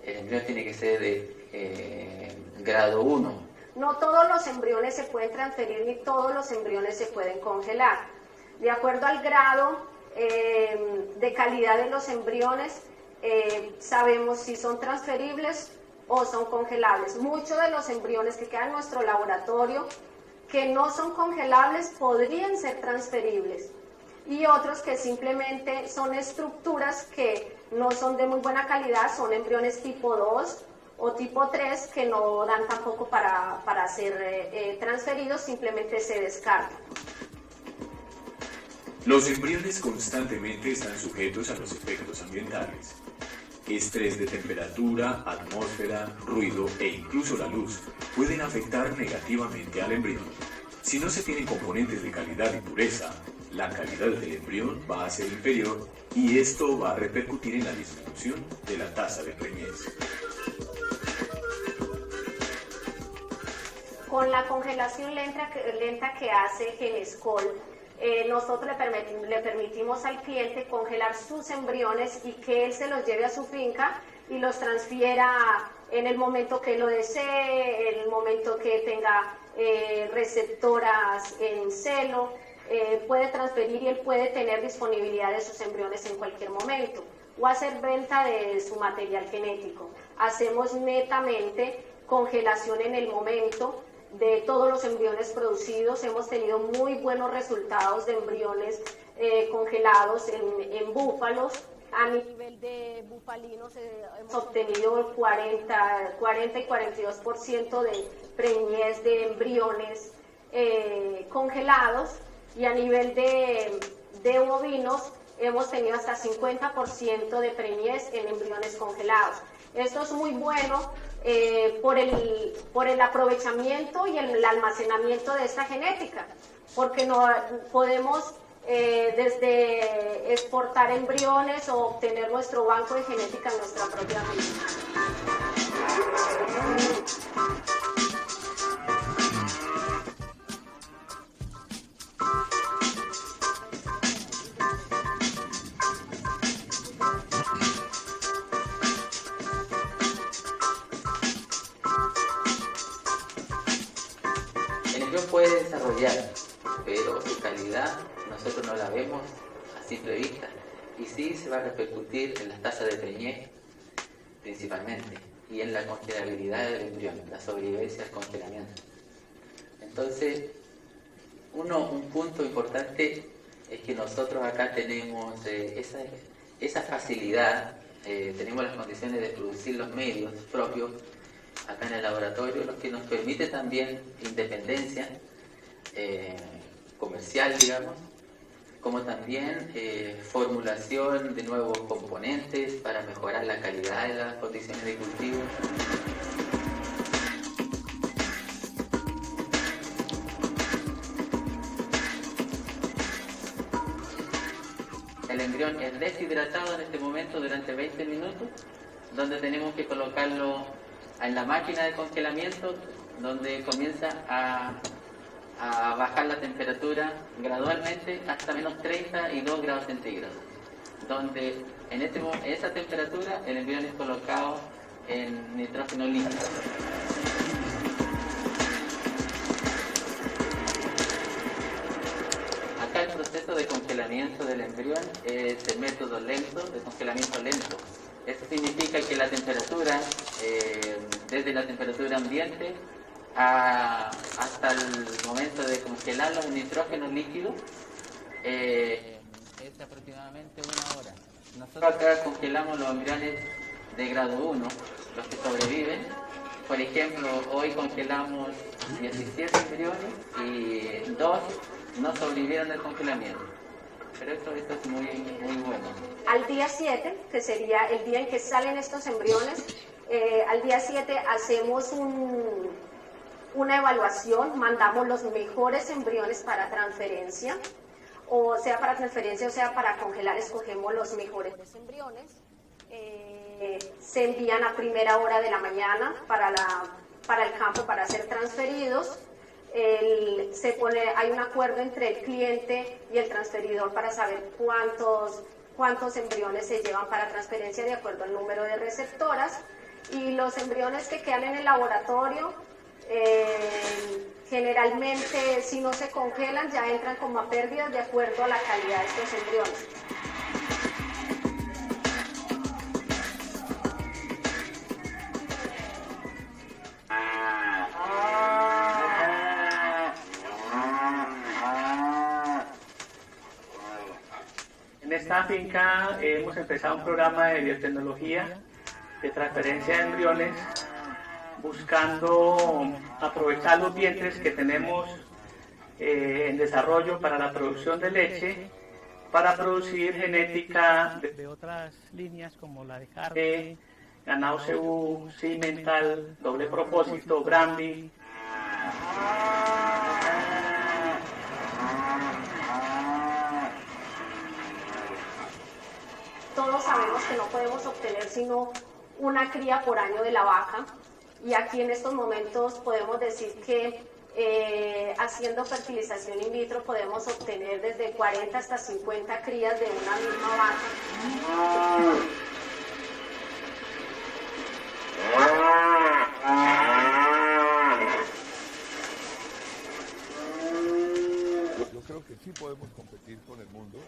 El embrión tiene que ser de grado 1. No todos los embriones se pueden transferir ni todos los embriones se pueden congelar. De acuerdo al grado de calidad de los embriones, sabemos si son transferibles o son congelables. Muchos de los embriones que quedan en nuestro laboratorio que no son congelables podrían ser transferibles, y otros que simplemente son estructuras que no son de muy buena calidad, son embriones tipo 2 o tipo 3 que no dan tampoco para ser transferidos, simplemente se descartan. Los embriones constantemente están sujetos a los efectos ambientales. Estrés de temperatura, atmósfera, ruido e incluso la luz pueden afectar negativamente al embrión. Si no se tienen componentes de calidad y pureza, la calidad del embrión va a ser inferior y esto va a repercutir en la disminución de la tasa de preñez. Con la congelación lenta que hace Genescol, nosotros le permitimos al cliente congelar sus embriones y que él se los lleve a su finca y los transfiera en el momento que lo desee, en el momento que tenga receptoras en celo, puede transferir y él puede tener disponibilidad de sus embriones en cualquier momento o hacer venta de su material genético. Hacemos netamente congelación en el momento de todos los embriones producidos. Hemos tenido muy buenos resultados de embriones congelados en búfalos. A nivel de bufalinos hemos obtenido 40 y 42% de preñez de embriones congelados, y a nivel de bovinos hemos tenido hasta 50% de preñez en embriones congelados. Esto es muy bueno por el aprovechamiento y el almacenamiento de esta genética, porque no podemos desde exportar embriones o obtener nuestro banco de genética en nuestra propia vida. El embrión puede desarrollar, pero su calidad nosotros no la vemos a simple vista, y sí se va a repercutir en las tasas de preñez principalmente y en la congelabilidad del embrión, la sobrevivencia al congelamiento. Entonces, un punto importante es que nosotros acá tenemos esa facilidad, tenemos las condiciones de producir los medios propios acá en el laboratorio, lo que nos permite también independencia comercial, digamos, como también formulación de nuevos componentes para mejorar la calidad de las condiciones de cultivo. El embrión es deshidratado en este momento durante 20 minutos, donde tenemos que colocarlo en la máquina de congelamiento, donde comienza a bajar la temperatura gradualmente hasta menos 32 grados centígrados, donde en esa temperatura el embrión es colocado en nitrógeno líquido. Acá el proceso de congelamiento del embrión es el método lento, de congelamiento lento. Eso significa que la temperatura, desde la temperatura ambiente hasta el momento de congelarlo en nitrógeno líquido, es aproximadamente 1 hora. Nosotros acá congelamos los embriones de grado 1, los que sobreviven. Por ejemplo, hoy congelamos 17 embriones y 2 no sobrevivieron del congelamiento. Pero esto es muy bueno. Al día 7, que sería el día en que salen estos embriones, al día 7 hacemos una evaluación, mandamos los mejores embriones para transferencia, o sea para transferencia o sea para congelar, escogemos los mejores embriones, se envían a primera hora de la mañana para el campo para ser transferidos. Hay un acuerdo entre el cliente y el transferidor para saber cuántos embriones se llevan para transferencia de acuerdo al número de receptoras, y los embriones que quedan en el laboratorio generalmente, si no se congelan, ya entran como a pérdidas de acuerdo a la calidad de estos embriones. En esta finca hemos empezado un programa de biotecnología de transferencia de embriones, buscando aprovechar los vientres que tenemos en desarrollo para la producción de leche, para producir genética de otras líneas como la de carne, ganado cebú, cimental, doble propósito, brandy. Todos sabemos que no podemos obtener sino una cría por año de la vaca, y aquí en estos momentos podemos decir que haciendo fertilización in vitro podemos obtener desde 40 hasta 50 crías de una misma vaca. Yo creo que sí podemos competir con el mundo,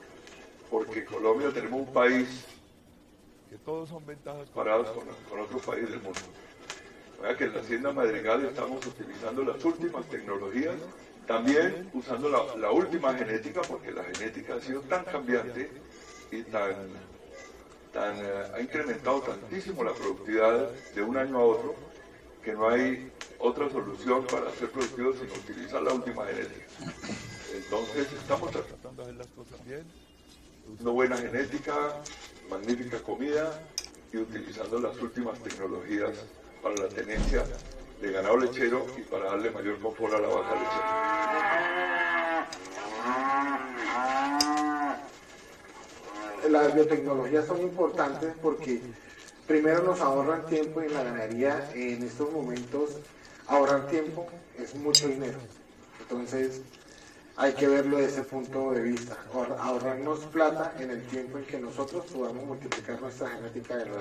porque Colombia tenemos un país que todos son ventajas comparados con otros países del mundo. Vea que en la Hacienda Madrigal estamos utilizando las últimas tecnologías, también usando la última genética, porque la genética ha sido tan cambiante y ha incrementado tantísimo la productividad de un año a otro, que no hay otra solución para ser productivos sin utilizar la última genética. Entonces estamos tratando de hacer las cosas bien, una buena genética, magnífica comida y utilizando las últimas tecnologías para la tenencia de ganado lechero y para darle mayor confort a la vaca lechera. Las biotecnologías son importantes porque primero nos ahorran tiempo en la ganadería. En estos momentos ahorrar tiempo es mucho dinero, entonces hay que verlo desde ese punto de vista, ahorrarnos plata en el tiempo en que nosotros podamos multiplicar nuestra genética de la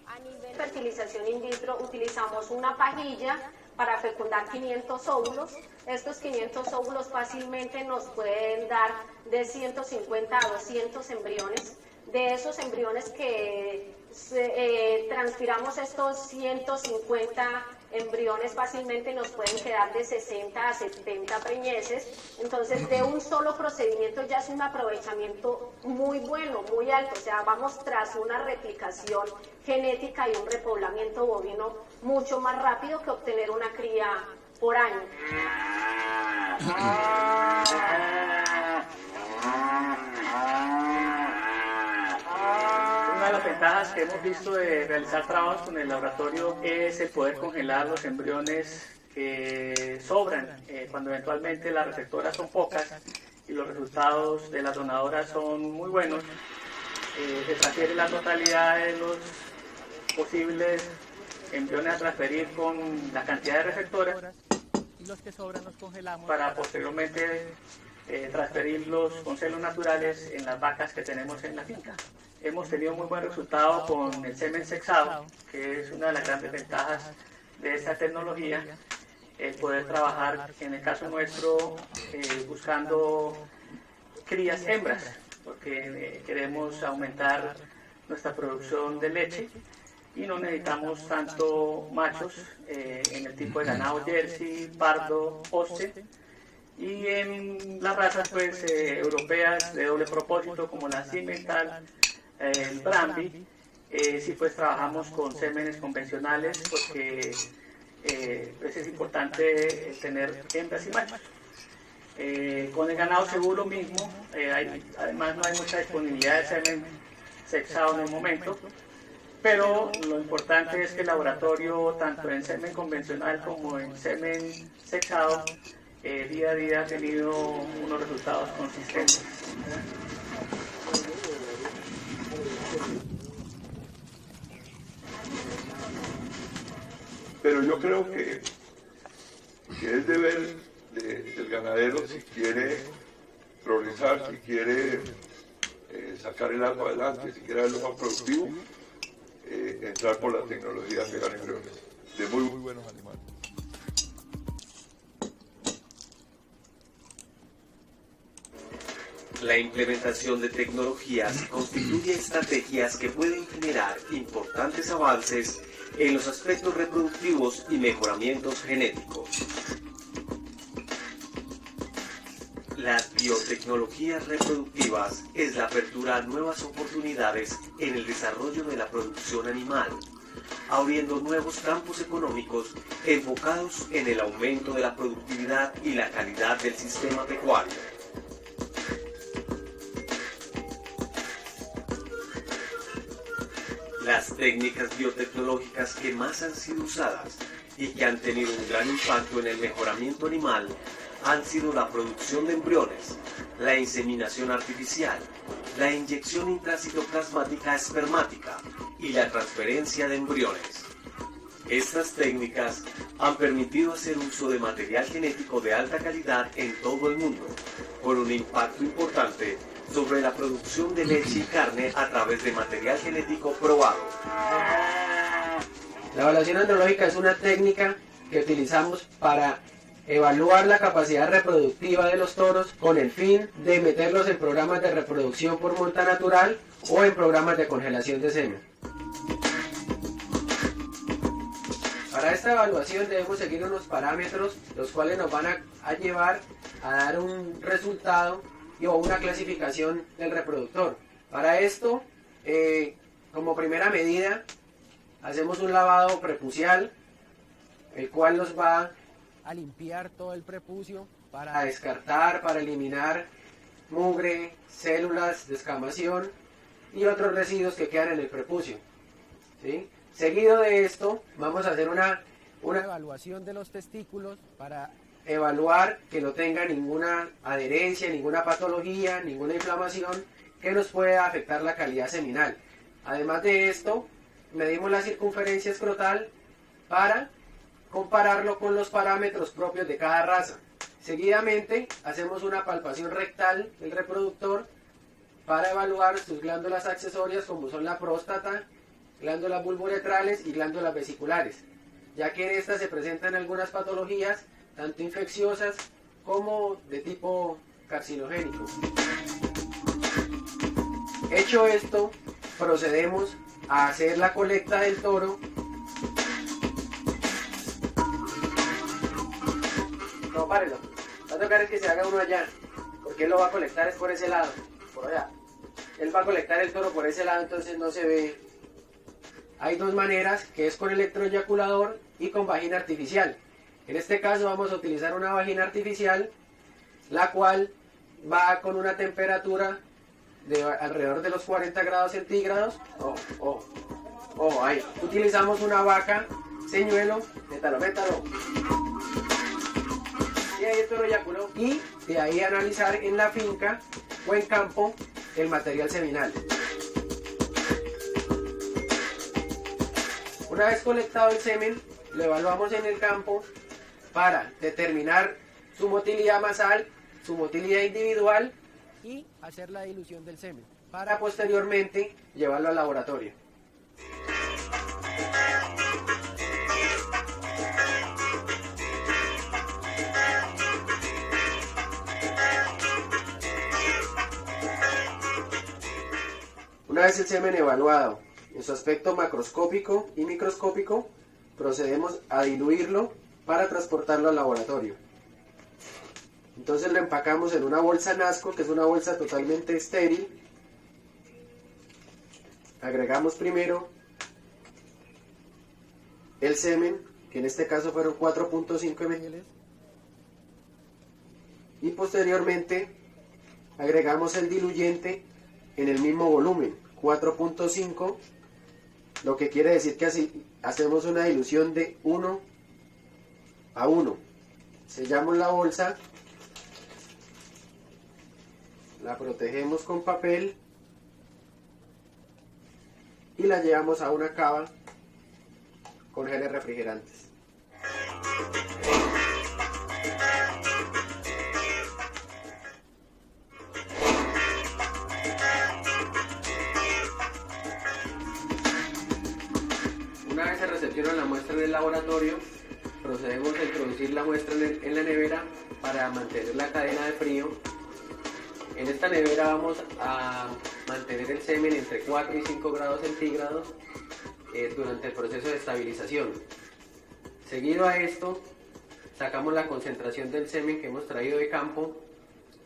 A nivel de fertilización in vitro utilizamos una pajilla para fecundar 500 óvulos. Estos 500 óvulos fácilmente nos pueden dar de 150 a 200 embriones. De esos embriones que transpiramos, estos 150 embriones fácilmente nos pueden quedar de 60 a 70 preñeces. Entonces, de un solo procedimiento ya es un aprovechamiento muy bueno, muy alto. O sea, vamos tras una replicación genética y un repoblamiento bovino mucho más rápido que obtener una cría por año. Una de las ventajas que hemos visto de realizar trabajos con el laboratorio es el poder congelar los embriones que sobran cuando eventualmente las receptoras son pocas y los resultados de las donadoras son muy buenos. Se transfiere la totalidad de los posibles embriones a transferir con la cantidad de receptoras y los que sobran los congelamos para posteriormente transferirlos con celos naturales en las vacas que tenemos en la finca. Hemos tenido muy buen resultado con el semen sexado, que es una de las grandes ventajas de esta tecnología, el poder trabajar, en el caso nuestro, buscando crías hembras, porque queremos aumentar nuestra producción de leche y no necesitamos tanto machos en el tipo de ganado Jersey, Pardo, Holstein, y en las razas pues europeas de doble propósito como la Simmental, el Brahmi, sí pues trabajamos con sémenes convencionales porque pues es importante tener hembras y machos. Con el ganado seguro mismo, además no hay mucha disponibilidad de semen sexado en el momento, pero lo importante es que el laboratorio, tanto en semen convencional como en semen sexado, día a día ha tenido unos resultados consistentes. Pero yo creo que es deber del ganadero, si quiere progresar, si quiere sacar el agua adelante, si quiere verlo más productivo, entrar por la tecnología de pegar embriones de muy buenos animales. La implementación de tecnologías constituye estrategias que pueden generar importantes avances en los aspectos reproductivos y mejoramientos genéticos. Las biotecnologías reproductivas es la apertura a nuevas oportunidades en el desarrollo de la producción animal, abriendo nuevos campos económicos enfocados en el aumento de la productividad y la calidad del sistema pecuario. Las técnicas biotecnológicas que más han sido usadas y que han tenido un gran impacto en el mejoramiento animal han sido la producción de embriones, la inseminación artificial, la inyección intracitoplasmática espermática y la transferencia de embriones. Estas técnicas han permitido hacer uso de material genético de alta calidad en todo el mundo, con un impacto importante sobre la producción de leche y carne a través de material genético probado. La evaluación andrológica es una técnica que utilizamos para evaluar la capacidad reproductiva de los toros con el fin de meterlos en programas de reproducción por monta natural o en programas de congelación de semen. Para esta evaluación debemos seguir unos parámetros los cuales nos van a llevar a dar un resultado o una clasificación del reproductor. Para esto, como primera medida, hacemos un lavado prepucial, el cual nos va a limpiar todo el prepucio para descartar, para eliminar mugre, células, descamación y otros residuos que quedan en el prepucio, ¿sí? Seguido de esto, vamos a hacer una evaluación de los testículos para evaluar que no tenga ninguna adherencia, ninguna patología, ninguna inflamación que nos pueda afectar la calidad seminal. Además de esto, medimos la circunferencia escrotal para compararlo con los parámetros propios de cada raza. Seguidamente, hacemos una palpación rectal del reproductor para evaluar sus glándulas accesorias como son la próstata, glándulas bulboretrales y glándulas vesiculares, ya que en estas se presentan algunas patologías, tanto infecciosas como de tipo carcinogénico. Hecho esto, procedemos a hacer la colecta del toro. No, párenlo. Va a tocar es que se haga uno allá, porque él lo va a colectar es por ese lado, por allá. Él va a colectar el toro por ese lado, entonces no se ve. Hay dos maneras, que es con electroeyaculador y con vagina artificial. En este caso vamos a utilizar una vagina artificial, la cual va con una temperatura de alrededor de los 40 grados centígrados. Ahí. Utilizamos una vaca, señuelo, métalo. Y ahí el toro eyaculó. Y de ahí analizar en la finca o en campo el material seminal. Una vez colectado el semen, lo evaluamos en el campo para determinar su motilidad masal, su motilidad individual y hacer la dilución del semen, para posteriormente llevarlo al laboratorio. Una vez el semen evaluado en su aspecto macroscópico y microscópico, procedemos a diluirlo para transportarlo al laboratorio. Entonces lo empacamos en una bolsa Nasco, que es una bolsa totalmente estéril. Agregamos primero el semen, que en este caso fueron 4.5 ml. Y posteriormente agregamos el diluyente en el mismo volumen, 4.5, lo que quiere decir que así hacemos una dilución de 1 a 1. Sellamos la bolsa, la protegemos con papel y la llevamos a una cava con geles refrigerantes. Una vez se recepciona la muestra en el laboratorio, procedemos a introducir la muestra en la nevera para mantener la cadena de frío. En esta nevera vamos a mantener el semen entre 4 y 5 grados centígrados durante el proceso de estabilización. Seguido a esto, sacamos la concentración del semen que hemos traído de campo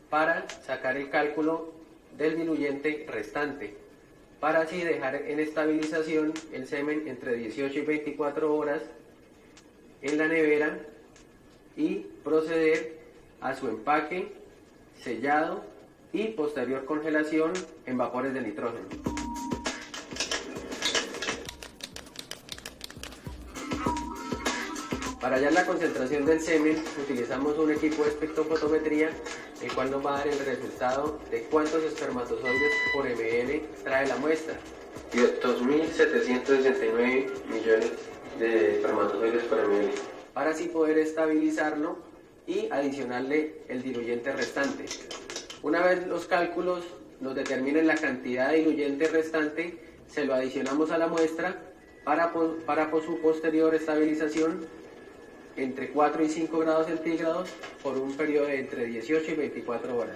para sacar el cálculo del diluyente restante, para así dejar en estabilización el semen entre 18 y 24 horas en la nevera y proceder a su empaque, sellado y posterior congelación en vapores de nitrógeno. Para hallar la concentración del semen utilizamos un equipo de espectrofotometría, el cual nos va a dar el resultado de cuántos espermatozoides por ml trae la muestra. 2.769 millones de espermatozoides por ml. Para así poder estabilizarlo y adicionarle el diluyente restante. Una vez los cálculos nos determinen la cantidad de diluyente restante, se lo adicionamos a la muestra para su posterior estabilización entre 4 y 5 grados centígrados por un periodo de entre 18 y 24 horas.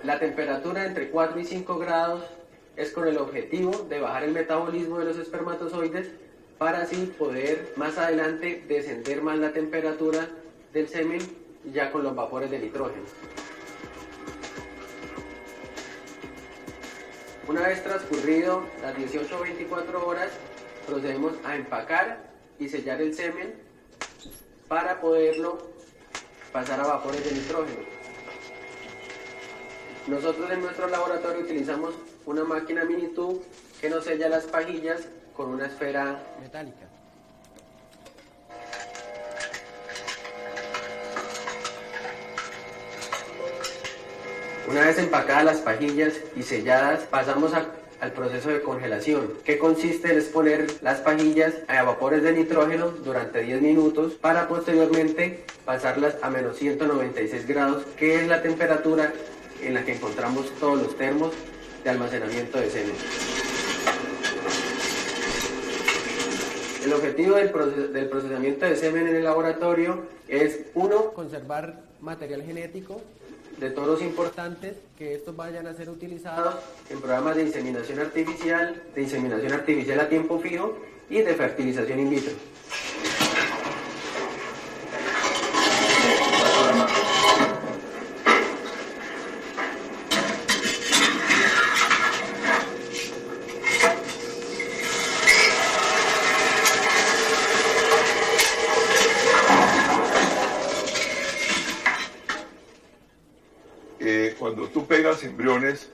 La temperatura entre 4 y 5 grados es con el objetivo de bajar el metabolismo de los espermatozoides para así poder más adelante descender más la temperatura del semen ya con los vapores de nitrógeno. Una vez transcurrido las 18 o 24 horas, procedemos a empacar y sellar el semen para poderlo pasar a vapores de nitrógeno. Nosotros en nuestro laboratorio utilizamos una máquina Minitube que nos sella las pajillas con una esfera metálica. Una vez empacadas las pajillas y selladas, pasamos al proceso de congelación, que consiste en exponer las pajillas a vapores de nitrógeno durante 10 minutos para posteriormente pasarlas a menos 196 grados, que es la temperatura en la que encontramos todos los termos de almacenamiento de semen. El objetivo del procesamiento de semen en el laboratorio es, uno, conservar material genético de toros importantes, que estos vayan a ser utilizados en programas de inseminación artificial a tiempo fijo y de fertilización in vitro. Cuando tú pegas embriones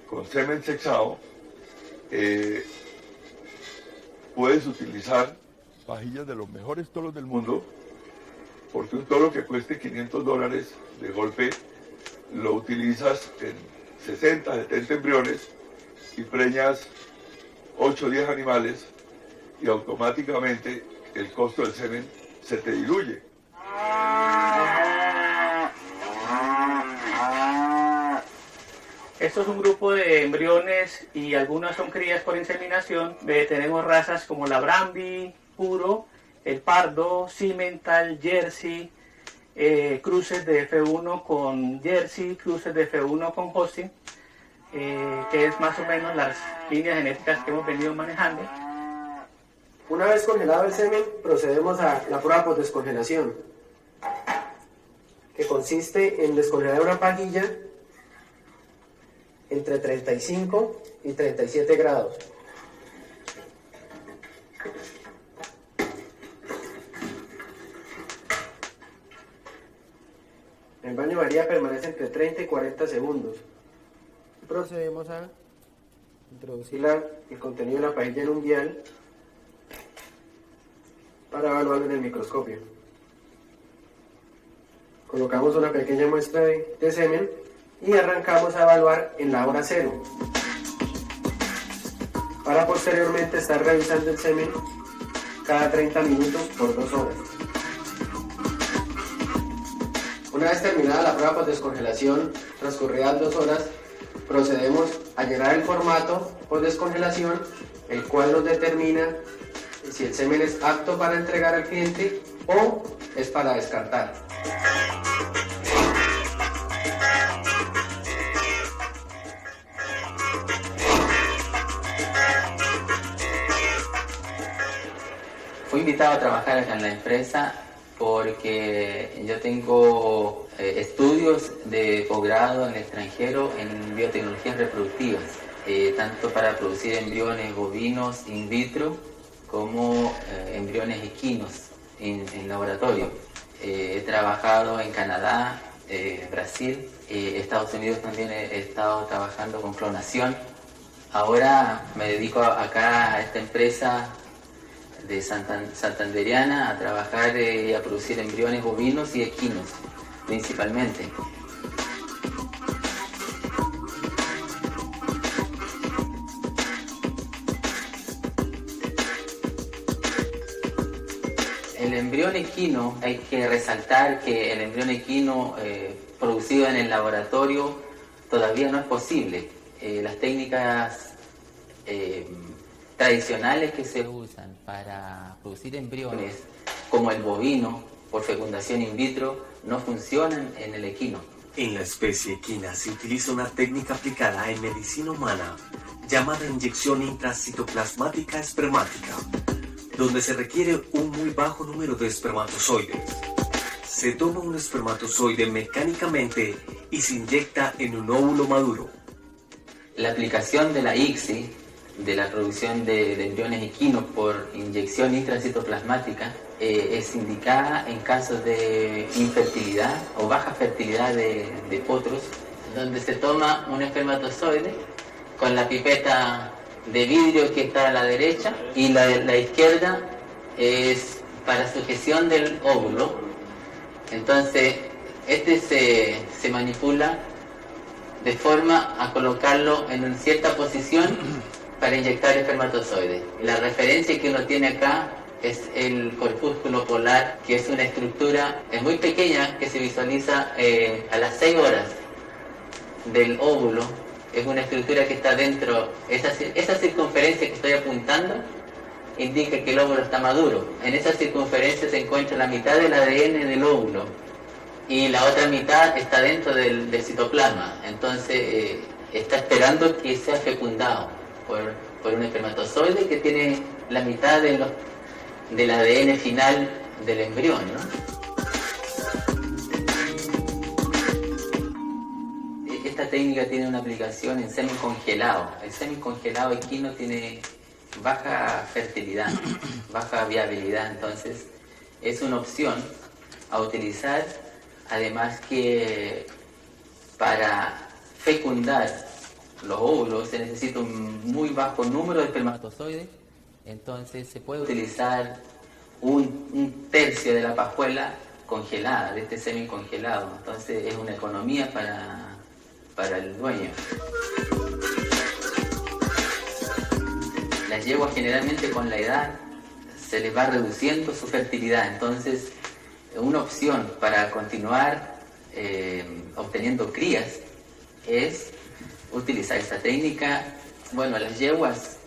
con semen sexado, puedes utilizar pajillas de los mejores toros del mundo, porque un toro que cueste $500 de golpe lo utilizas en 60, 70 embriones y preñas 8 o 10 animales y automáticamente el costo del semen se te diluye. Esto es un grupo de embriones y algunas son crías por inseminación. Tenemos razas como la Brahmi, Puro, el Pardo, Simmental, Jersey, cruces de F1 con Jersey, cruces de F1 con Holstein, que es más o menos las líneas genéticas que hemos venido manejando. Una vez congelado el semen, procedemos a la prueba por descongelación, que consiste en descongelar una pajilla entre 35 y 37 grados. El baño María permanece entre 30 y 40 segundos. Procedemos a introducir el contenido de la pajilla en un vial para evaluarlo en el microscopio. Colocamos una pequeña muestra de semen y arrancamos a evaluar en la hora cero, para posteriormente estar revisando el semen cada 30 minutos por 2 horas. Una vez terminada la prueba por descongelación, transcurridas 2 horas, procedemos a llenar el formato por descongelación, el cual nos determina si el semen es apto para entregar al cliente o es para descartar. Fui invitado a trabajar acá en la empresa porque yo tengo estudios de posgrado en el extranjero en biotecnologías reproductivas, tanto para producir embriones bovinos in vitro como embriones equinos en laboratorio. He trabajado en Canadá, Brasil, Estados Unidos también he estado trabajando con clonación. Ahora me dedico acá a esta empresa de santanderiana a trabajar y a producir embriones bovinos y equinos principalmente. El embrión equino, hay que resaltar que el embrión equino producido en el laboratorio todavía no es posible. Las técnicas tradicionales que se usan para producir embriones, como el bovino por fecundación in vitro, no funcionan en el equino. En la especie equina se utiliza una técnica aplicada en medicina humana llamada inyección intracitoplasmática espermática, donde se requiere un muy bajo número de espermatozoides. Se toma un espermatozoide mecánicamente y se inyecta en un óvulo maduro. La aplicación de la ICSI de la producción de embriones equinos por inyección intracitoplasmática es indicada en casos de infertilidad o baja fertilidad de potros, donde se toma un espermatozoide con la pipeta de vidrio que está a la derecha y la izquierda es para sujeción del óvulo. Entonces se manipula de forma a colocarlo en una cierta posición para inyectar espermatozoides. La referencia que uno tiene acá es el corpúsculo polar, que es una estructura muy pequeña que se visualiza a las 6 horas del óvulo. Es una estructura que está dentro, esa circunferencia que estoy apuntando indica que el óvulo está maduro. En esa circunferencia se encuentra la mitad del ADN del óvulo y la otra mitad está dentro del citoplasma. Entonces está esperando que sea fecundado por un espermatozoide que tiene la mitad del ADN final del embrión, ¿no? Esta técnica tiene una aplicación en semen congelado. El semen congelado equino tiene baja fertilidad, baja viabilidad, entonces es una opción a utilizar, además que para fecundar los óvulos se necesita un muy bajo número de espermatozoides, entonces se puede utilizar un tercio de la pajuela congelada, de este semen congelado, entonces es una economía para el dueño. Las yeguas generalmente con la edad se les va reduciendo su fertilidad, entonces una opción para continuar obteniendo crías es utilizar esta técnica. Bueno, las yeguas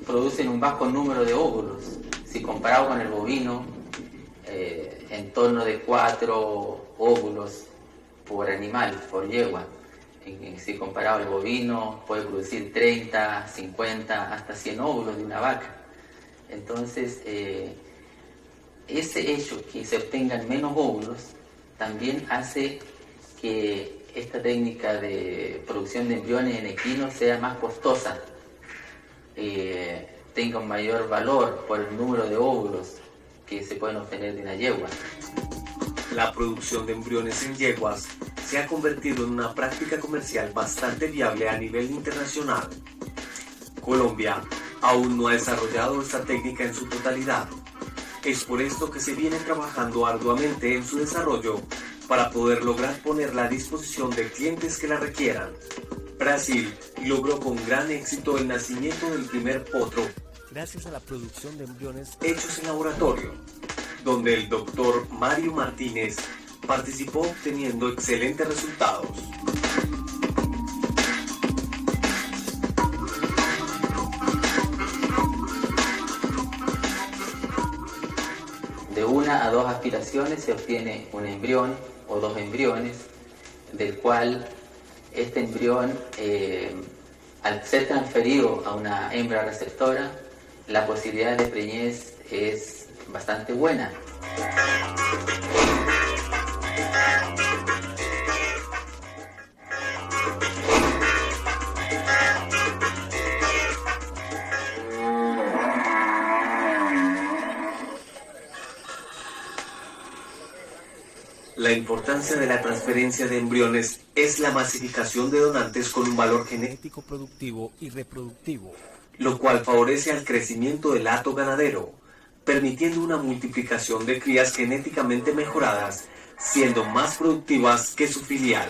producen un bajo número de óvulos, si comparado con el bovino, en torno de 4 óvulos por animal, por yegua. Si comparado al bovino, puede producir 30, 50, hasta 100 óvulos de una vaca. Entonces, ese hecho que se obtengan menos óvulos también hace que esta técnica de producción de embriones en equinos sea más costosa, tenga un mayor valor por el número de óvulos que se pueden obtener de una yegua. La producción de embriones en yeguas se ha convertido en una práctica comercial bastante viable a nivel internacional. Colombia aún no ha desarrollado esta técnica en su totalidad. Es por esto que se viene trabajando arduamente en su desarrollo para poder lograr ponerla a disposición de clientes que la requieran. Brasil logró con gran éxito el nacimiento del primer potro gracias a la producción de embriones hechos en laboratorio, donde el doctor Mario Martínez participó obteniendo excelentes resultados. De 1 a 2 aspiraciones se obtiene un embrión o 2 embriones, del cual este embrión, al ser transferido a una hembra receptora, la posibilidad de preñez es bastante buena. La importancia de la transferencia de embriones es la masificación de donantes con un valor genético productivo y reproductivo, lo cual favorece al crecimiento del hato ganadero, permitiendo una multiplicación de crías genéticamente mejoradas, siendo más productivas que su filial.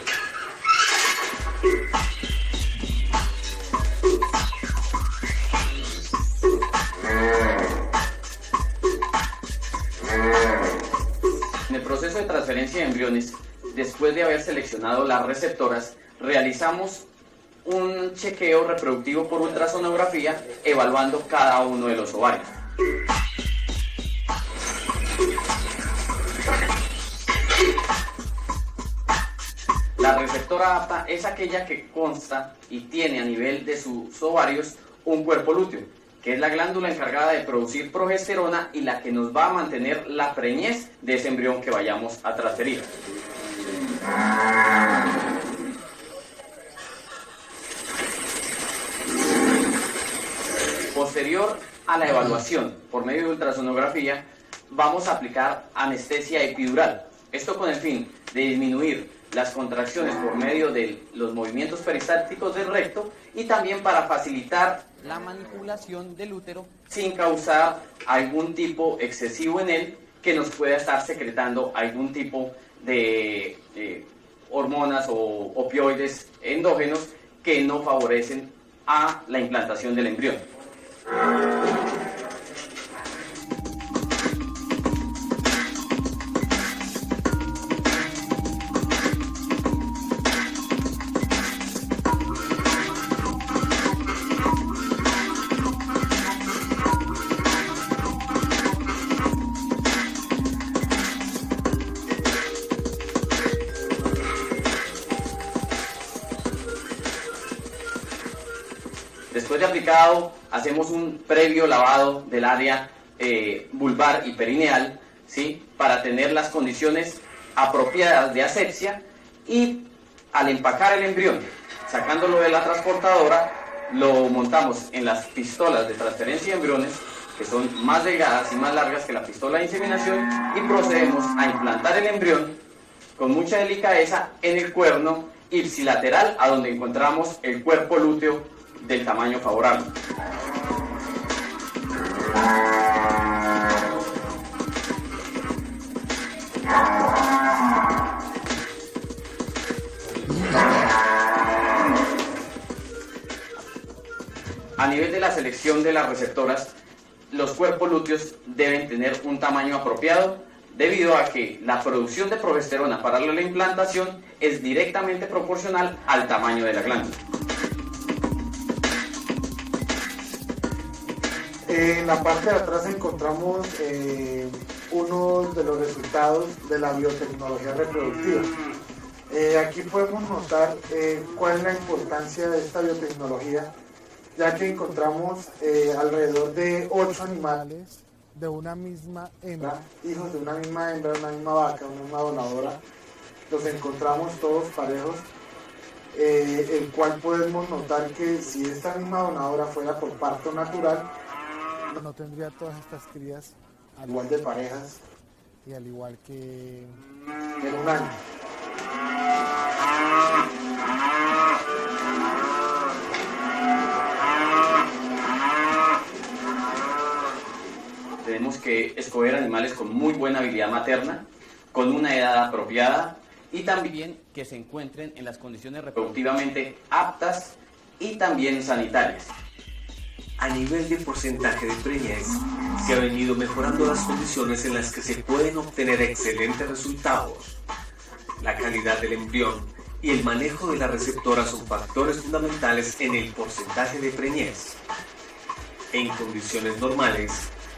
En el proceso de transferencia de embriones, después de haber seleccionado las receptoras, realizamos un chequeo reproductivo por ultrasonografía evaluando cada uno de los ovarios. La receptora apta es aquella que consta y tiene a nivel de sus ovarios un cuerpo lúteo, que es la glándula encargada de producir progesterona y la que nos va a mantener la preñez de ese embrión que vayamos a transferir. posterior a la evaluación por medio de ultrasonografía, vamos a aplicar anestesia epidural. Esto con el fin de disminuir las contracciones por medio de los movimientos peristálticos del recto y también para facilitar la manipulación del útero sin causar algún tipo excesivo en él que nos pueda estar secretando algún tipo de hormonas o opioides endógenos que no favorecen a la implantación del embrión. Después de aplicado, hacemos un previo lavado del área vulvar y perineal, ¿sí? Para tener las condiciones apropiadas de asepsia, y al empacar el embrión, sacándolo de la transportadora, lo montamos en las pistolas de transferencia de embriones, que son más delgadas y más largas que la pistola de inseminación, y procedemos a implantar el embrión con mucha delicadeza en el cuerno ipsilateral, a donde encontramos el cuerpo lúteo del tamaño favorable. A nivel de la selección de las receptoras, los cuerpos lúteos deben tener un tamaño apropiado, debido a que la producción de progesterona para la implantación es directamente proporcional al tamaño de la glándula. En la parte de atrás encontramos uno de los resultados de la biotecnología reproductiva. Aquí podemos notar cuál es la importancia de esta biotecnología, ya que encontramos alrededor de 8 animales de una misma hembra, hijos de una misma hembra, una misma vaca, una misma donadora. Los encontramos todos parejos, el cual podemos notar que si esta misma donadora fuera por parto natural, no tendría todas estas crías igual de parejas y al igual que en un año. Tenemos que escoger animales con muy buena habilidad materna, con una edad apropiada y también que se encuentren en las condiciones reproductivamente aptas y también sanitarias. A nivel de porcentaje de preñez, se ha venido mejorando las condiciones en las que se pueden obtener excelentes resultados. La calidad del embrión y el manejo de la receptora son factores fundamentales en el porcentaje de preñez. En condiciones normales,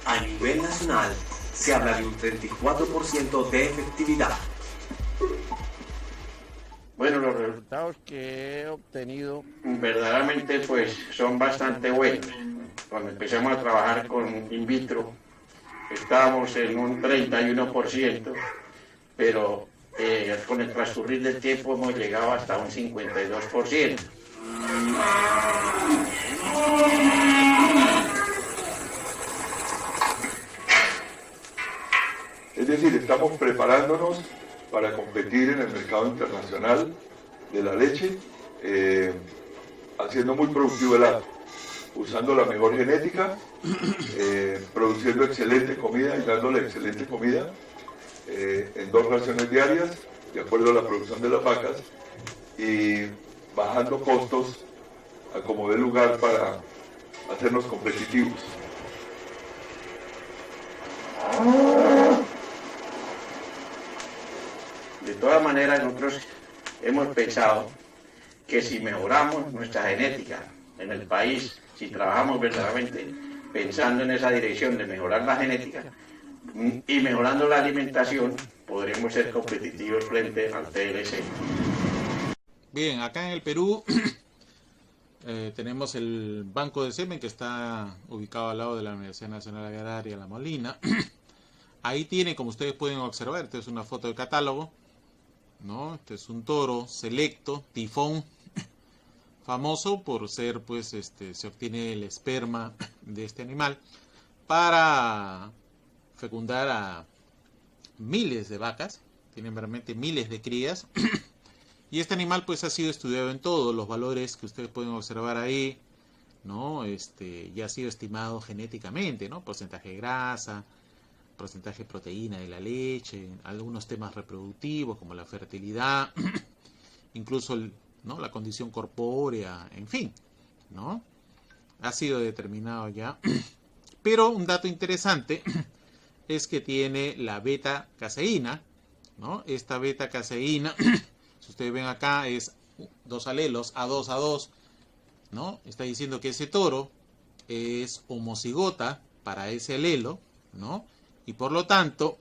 a nivel nacional, se habla de un 34% de efectividad. Bueno, los resultados que he obtenido verdaderamente pues son bastante buenos. Cuando empezamos a trabajar con in vitro estábamos en un 31%, pero con el transcurrir del tiempo hemos llegado hasta un 52%. Es decir, estamos preparándonos para competir en el mercado internacional de la leche, haciendo muy productivo el acto, usando la mejor genética, produciendo excelente comida y dándole excelente comida en 2 raciones diarias, de acuerdo a la producción de las vacas, y bajando costos a como dé lugar para hacernos competitivos. De todas maneras, nosotros hemos pensado que si mejoramos nuestra genética en el país, si trabajamos verdaderamente pensando en esa dirección de mejorar la genética y mejorando la alimentación, podremos ser competitivos frente al TLC. Bien, acá en el Perú tenemos el banco de semen que está ubicado al lado de la Universidad Nacional Agraria La Molina. Ahí tiene, como ustedes pueden observar, esta es una foto de catálogo, ¿no? Este es un toro selecto, tifón, famoso por ser, pues, se obtiene el esperma de este animal para fecundar a miles de vacas, tienen realmente miles de crías, y este animal pues ha sido estudiado en todos los valores que ustedes pueden observar ahí, ¿no? Ya ha sido estimado genéticamente, ¿no? Porcentaje de grasa, porcentaje de proteína de la leche, algunos temas reproductivos como la fertilidad, incluso ¿no? la condición corpórea, en fin, ¿no? Ha sido determinado ya. Pero un dato interesante es que tiene la beta-caseína, ¿no? Esta beta-caseína, si ustedes ven acá, es dos alelos, A2, A2, ¿no? Está diciendo que ese toro es homocigota para ese alelo, ¿no? Y por lo tanto,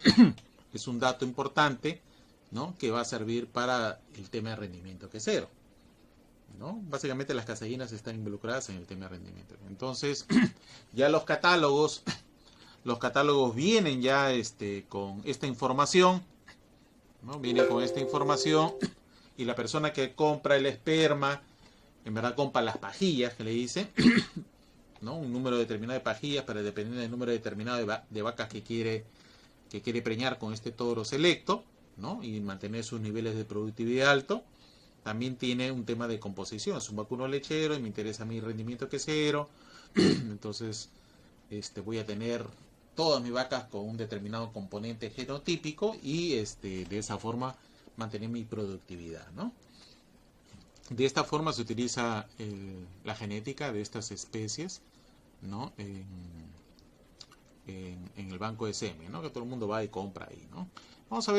es un dato importante, ¿no? Que va a servir para el tema de rendimiento quesero, ¿no? Básicamente las caseínas están involucradas en el tema de rendimiento. Entonces, ya los catálogos vienen ya con esta información, ¿no? Viene con esta información, y la persona que compra el esperma, en verdad compra las pajillas que le dice, ¿no? Un número determinado de pajillas para depender del número determinado de vacas que quiere preñar con este toro selecto, ¿no? Y mantener sus niveles de productividad alto. También tiene un tema de composición, es un vacuno lechero y me interesa mi rendimiento quesero, entonces voy a tener todas mis vacas con un determinado componente genotípico y de esa forma mantener mi productividad, ¿no? De esta forma se utiliza la genética de estas especies, ¿no? En el banco de semen, ¿no? Que todo el mundo va y compra ahí, ¿no? Vamos a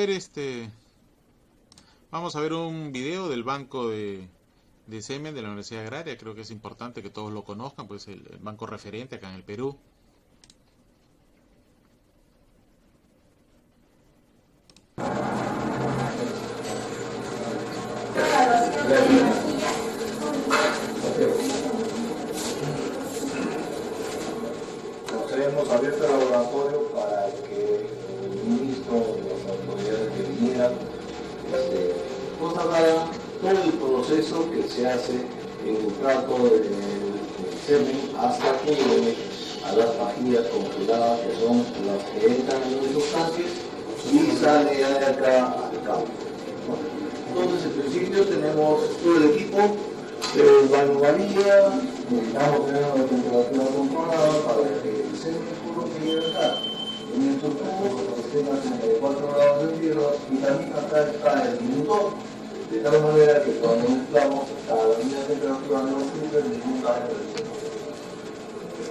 ver un video del banco de semen de la Universidad Agraria. Creo que es importante que todos lo conozcan, pues el banco referente acá en el Perú. Nos hemos abierto el laboratorio para que el ministro y las autoridades que vinieran nos hablaran todo el proceso que se hace en el trato del semen hasta que llegue a las pajillas congeladas, que son las que entran en nuestros tanques y sale de acá al campo, ¿no? Entonces, en principio tenemos todo el equipo, el baño varilla, necesitamos tener una temperatura controlada para que el semen puro que llegue acá en estos tubos estén a 34 grados centígrados, y también acá está el dilutor, de tal manera que cuando mezclamos a la misma temperatura no sufre ningún daño del semen.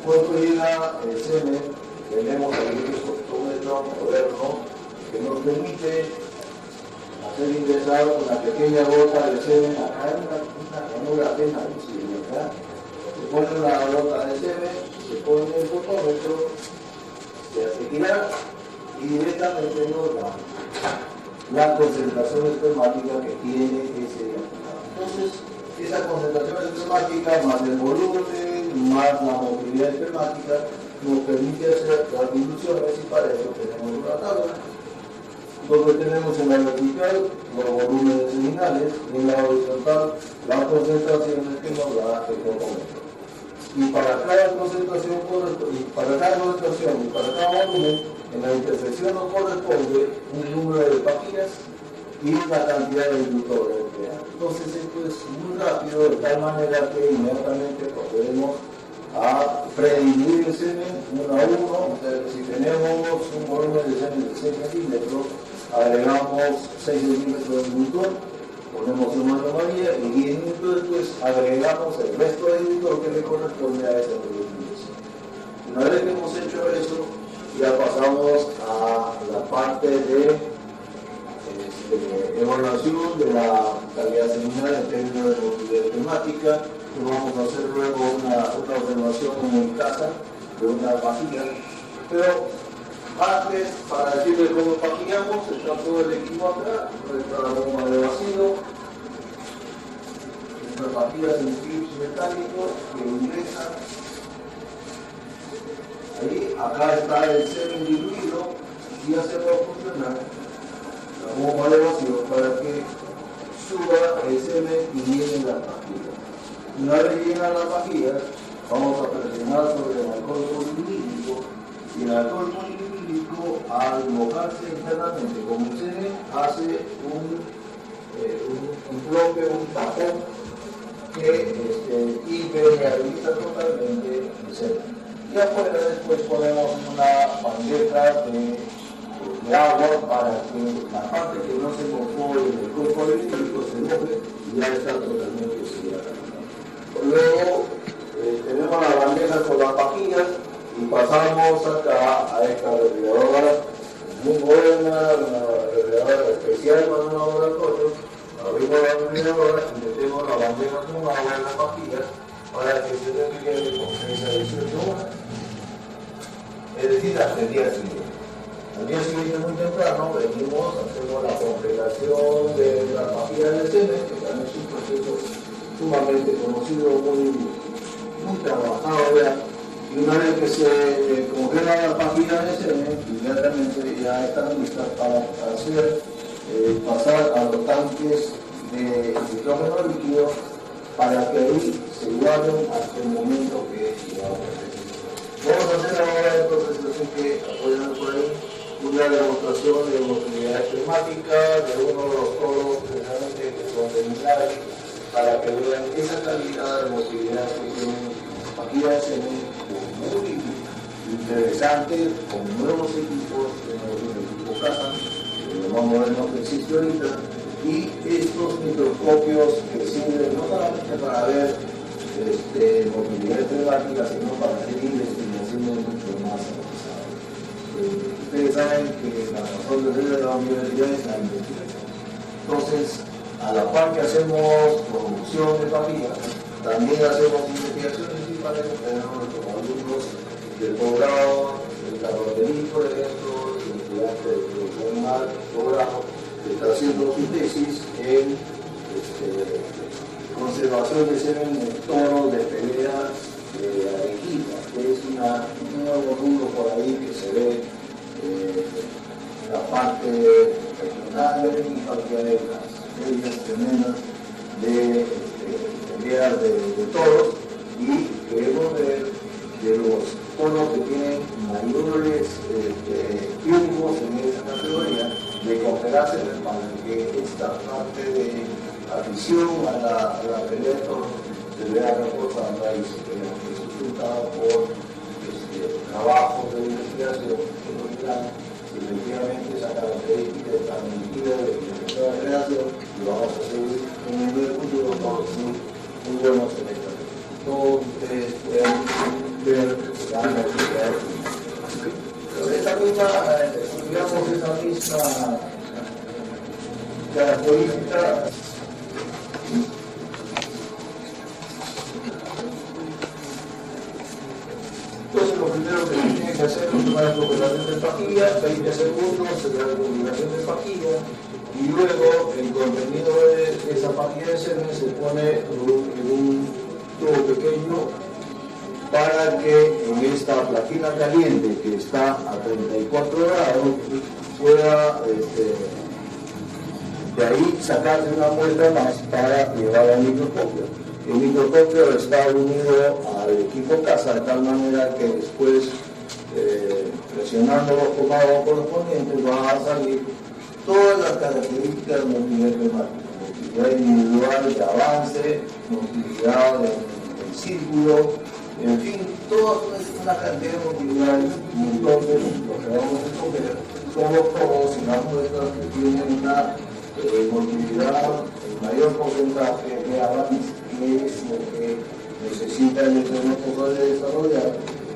Cuando llega el semen, tenemos aquí un fotómetro moderno que nos permite hacer ingresar una pequeña gota de semen acá en una ranura apenas visible, ¿verdad? Se pone una gota de semen, se pone el fotómetro, se hace girar y directamente nos da la concentración espermática que tiene ese animal. Entonces, esa concentración espermática más el volumen, más la movilidad espermática, nos permite hacer las diluciones, y para eso tenemos una tabla donde tenemos en la vertical los volúmenes seminales y en la horizontal las concentraciones que nos da el fotómetro. Y para cada concentración y para cada volumen, en la intersección nos corresponde un número de pajillas y una cantidad de indutores. Entonces esto es muy rápido, de tal manera que inmediatamente procedemos a prediluir el semen uno a uno. Si tenemos un volumen de semen de 6 centímetros, agregamos 6 centímetros de inductor, ponemos el mano María y 10 minutos después agregamos el resto del inductor que le corresponde a ese volumen. Una vez que hemos hecho eso, ya pasamos a la parte de evaluación de la calidad seminal en términos de movilidad temática. Vamos a hacer luego una observación en casa de una pajilla, pero antes, para decirles cómo pajillamos, está todo el equipo acá, nuestra bomba de vacío, nuestras pajillas en clips metálicos que ingresan. Ahí, acá está el semen diluido y hacemos funcionar la bomba de vacío para que suba el semen y llene la pajilla. Una vez llenas las pajillas, vamos a presionar sobre el alcohol polivírico, y el alcohol polivírico, al mojarse internamente como el semen, hace un bloque, un tapón que impermeabiliza totalmente el semen. Y afuera después ponemos una bandeja de agua para que la parte que no se mojó en el cuerpo polivírico se moje y ya está totalmente sellada. Luego tenemos la bandeja con las pajillas y pasamos acá a esta refrigeradora muy buena, una refrigeradora especial para un laboratorio. Abrimos la refrigeradora y metemos la bandeja con agua en las pajillas para que se refrigere con 6 a 18 horas. Es decir, hasta el día siguiente. Al día siguiente muy temprano venimos, hacemos la congelación de las pajillas de semen, que también es un proceso sumamente conocido, muy trabajado ya. Y una vez que se congelan las pajillas de semen, inmediatamente ya están listas para hacer pasar a los tanques de nitrógeno líquido para que ahí se guarden hasta el momento que llegamos a hacer. Vamos a hacer ahora entonces, que apoyan por ahí, una demostración de motilidad espermática de uno de los toros precisamente que son de milares, para que vean esa calidad de motilidad que tienen aquí de semen, muy interesante, con nuevos equipos, el equipo CASA, lo más moderno que existe ahorita, y estos microscopios que sirven no solamente para ver movilidad espermática, sino para hacer investigaciones mucho más avanzadas. Ustedes saben que la razón de ser de la universidad es la investigación. Entonces, a la par que hacemos producción de pajillas, también hacemos investigaciones y para eso tenemos nuestros alumnos del posgrado, el carroterí, por ejemplo, el estudiante de producción animal, posgrado, que está haciendo su tesis en conservación de semen en toros de pelea de Arequipa, que es un nuevo rubro por ahí que se ve en la parte regional de Arequipa, que hay unas medias tremendas de peleas de toros, y queremos ver de los toros que tienen mayores triunfos en esa categoría, de congelarse para que esta parte de afición a la pelea de toros se vea reforzada y se vea resultado por trabajos de investigación que nos dirán si efectivamente esa característica está transmitida de la creación, y vamos a seguir teniendo el futuro todos muy buenos en esta. Todos ustedes pueden ver la actividad. Esta misma, digamos, esa misma característica. Entonces, lo primero que tiene que hacer es tomar la congelación de pajilla, 20 segundos, se da la congelación de pajilla, y luego el contenido de esa pajilla de semen se pone en un tubo pequeño para que en esta platina caliente que está a 34 grados pueda de ahí sacarse una muestra más para llevar al microscopio. El microscopio está unido al equipo CASA de tal manera que después, presionando los comados correspondientes, van a salir todas las características de motilidad espermática, motilidad individual de avance, motilidad del círculo, en fin, toda una cantidad de motilidad, y entonces lo que vamos a escoger son los toros y las muestras que tienen una motilidad, el mayor porcentaje de avance, que es lo que necesita el microscopio de desarrollar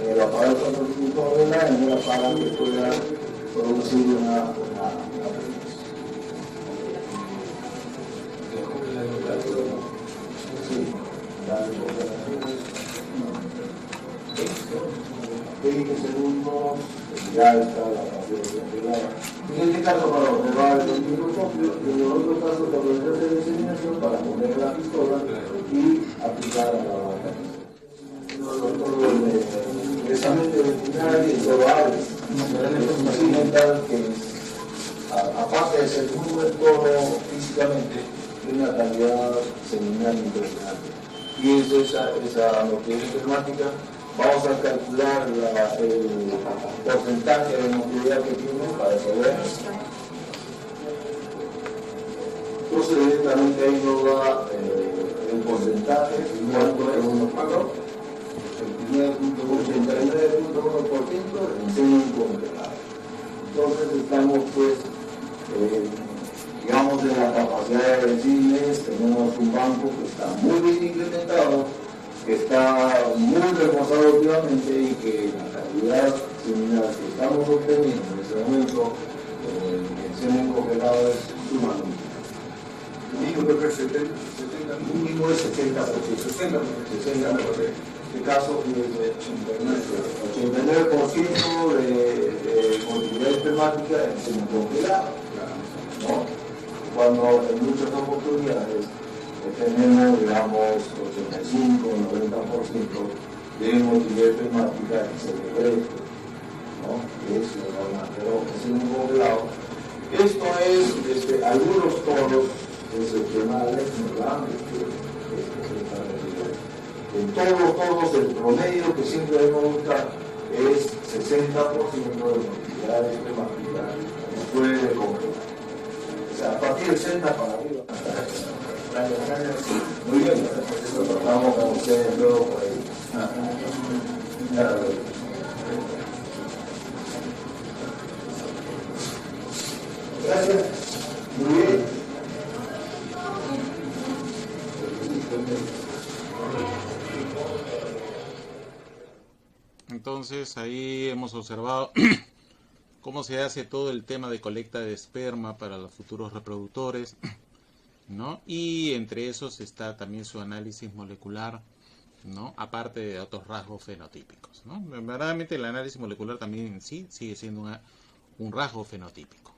en el aparato reproductor de la hembra para que pueda producir una segundos, ya está la canción. En este caso para observar el microscopio, y en otro caso para hacer de diseminación para poner la pistola y aplicar a la vaca. Nosotros precisamente veterinario y probable mental que aparte de ser muy buen toro físicamente, tiene una calidad seminal impresionante. y esa motilidad espermática. Vamos a calcular el porcentaje de motilidad que tiene para saber. Entonces directamente ahí nos da el porcentaje, cuánto es uno pagó, el 89.1% en semen congelado. Entonces estamos pues, digamos, en la capacidad de decirles, tenemos un banco que está muy bien implementado, que está muy reforzado últimamente y que la calidad similar que estamos obteniendo en este momento, el semen congelado es sumamente. Yo creo que un mínimo de 70%, 60%, en este caso es 89% de motilidad espermática en semen congelado, ¿no? Cuando en muchas oportunidades tenemos, digamos, 85 o 90% de motilidad espermática en semen fresco, ¿no? Que es normal, pero en semen congelado. Esto es, algunos tonos excepcionales, ¿verdad? En todos el promedio que siempre debemos buscar es 60% de motilidad espermática después de congelar. O sea, a partir del 60 para arriba. Muy bien, eso tratamos con ustedes luego por ahí. Gracias. Muy bien. Entonces ahí hemos observado cómo se hace todo el tema de colecta de esperma para los futuros reproductores, ¿no? Y entre esos está también su análisis molecular, ¿no? Aparte de otros rasgos fenotípicos, ¿no? Verdaderamente el análisis molecular también en sí sigue siendo un rasgo fenotípico.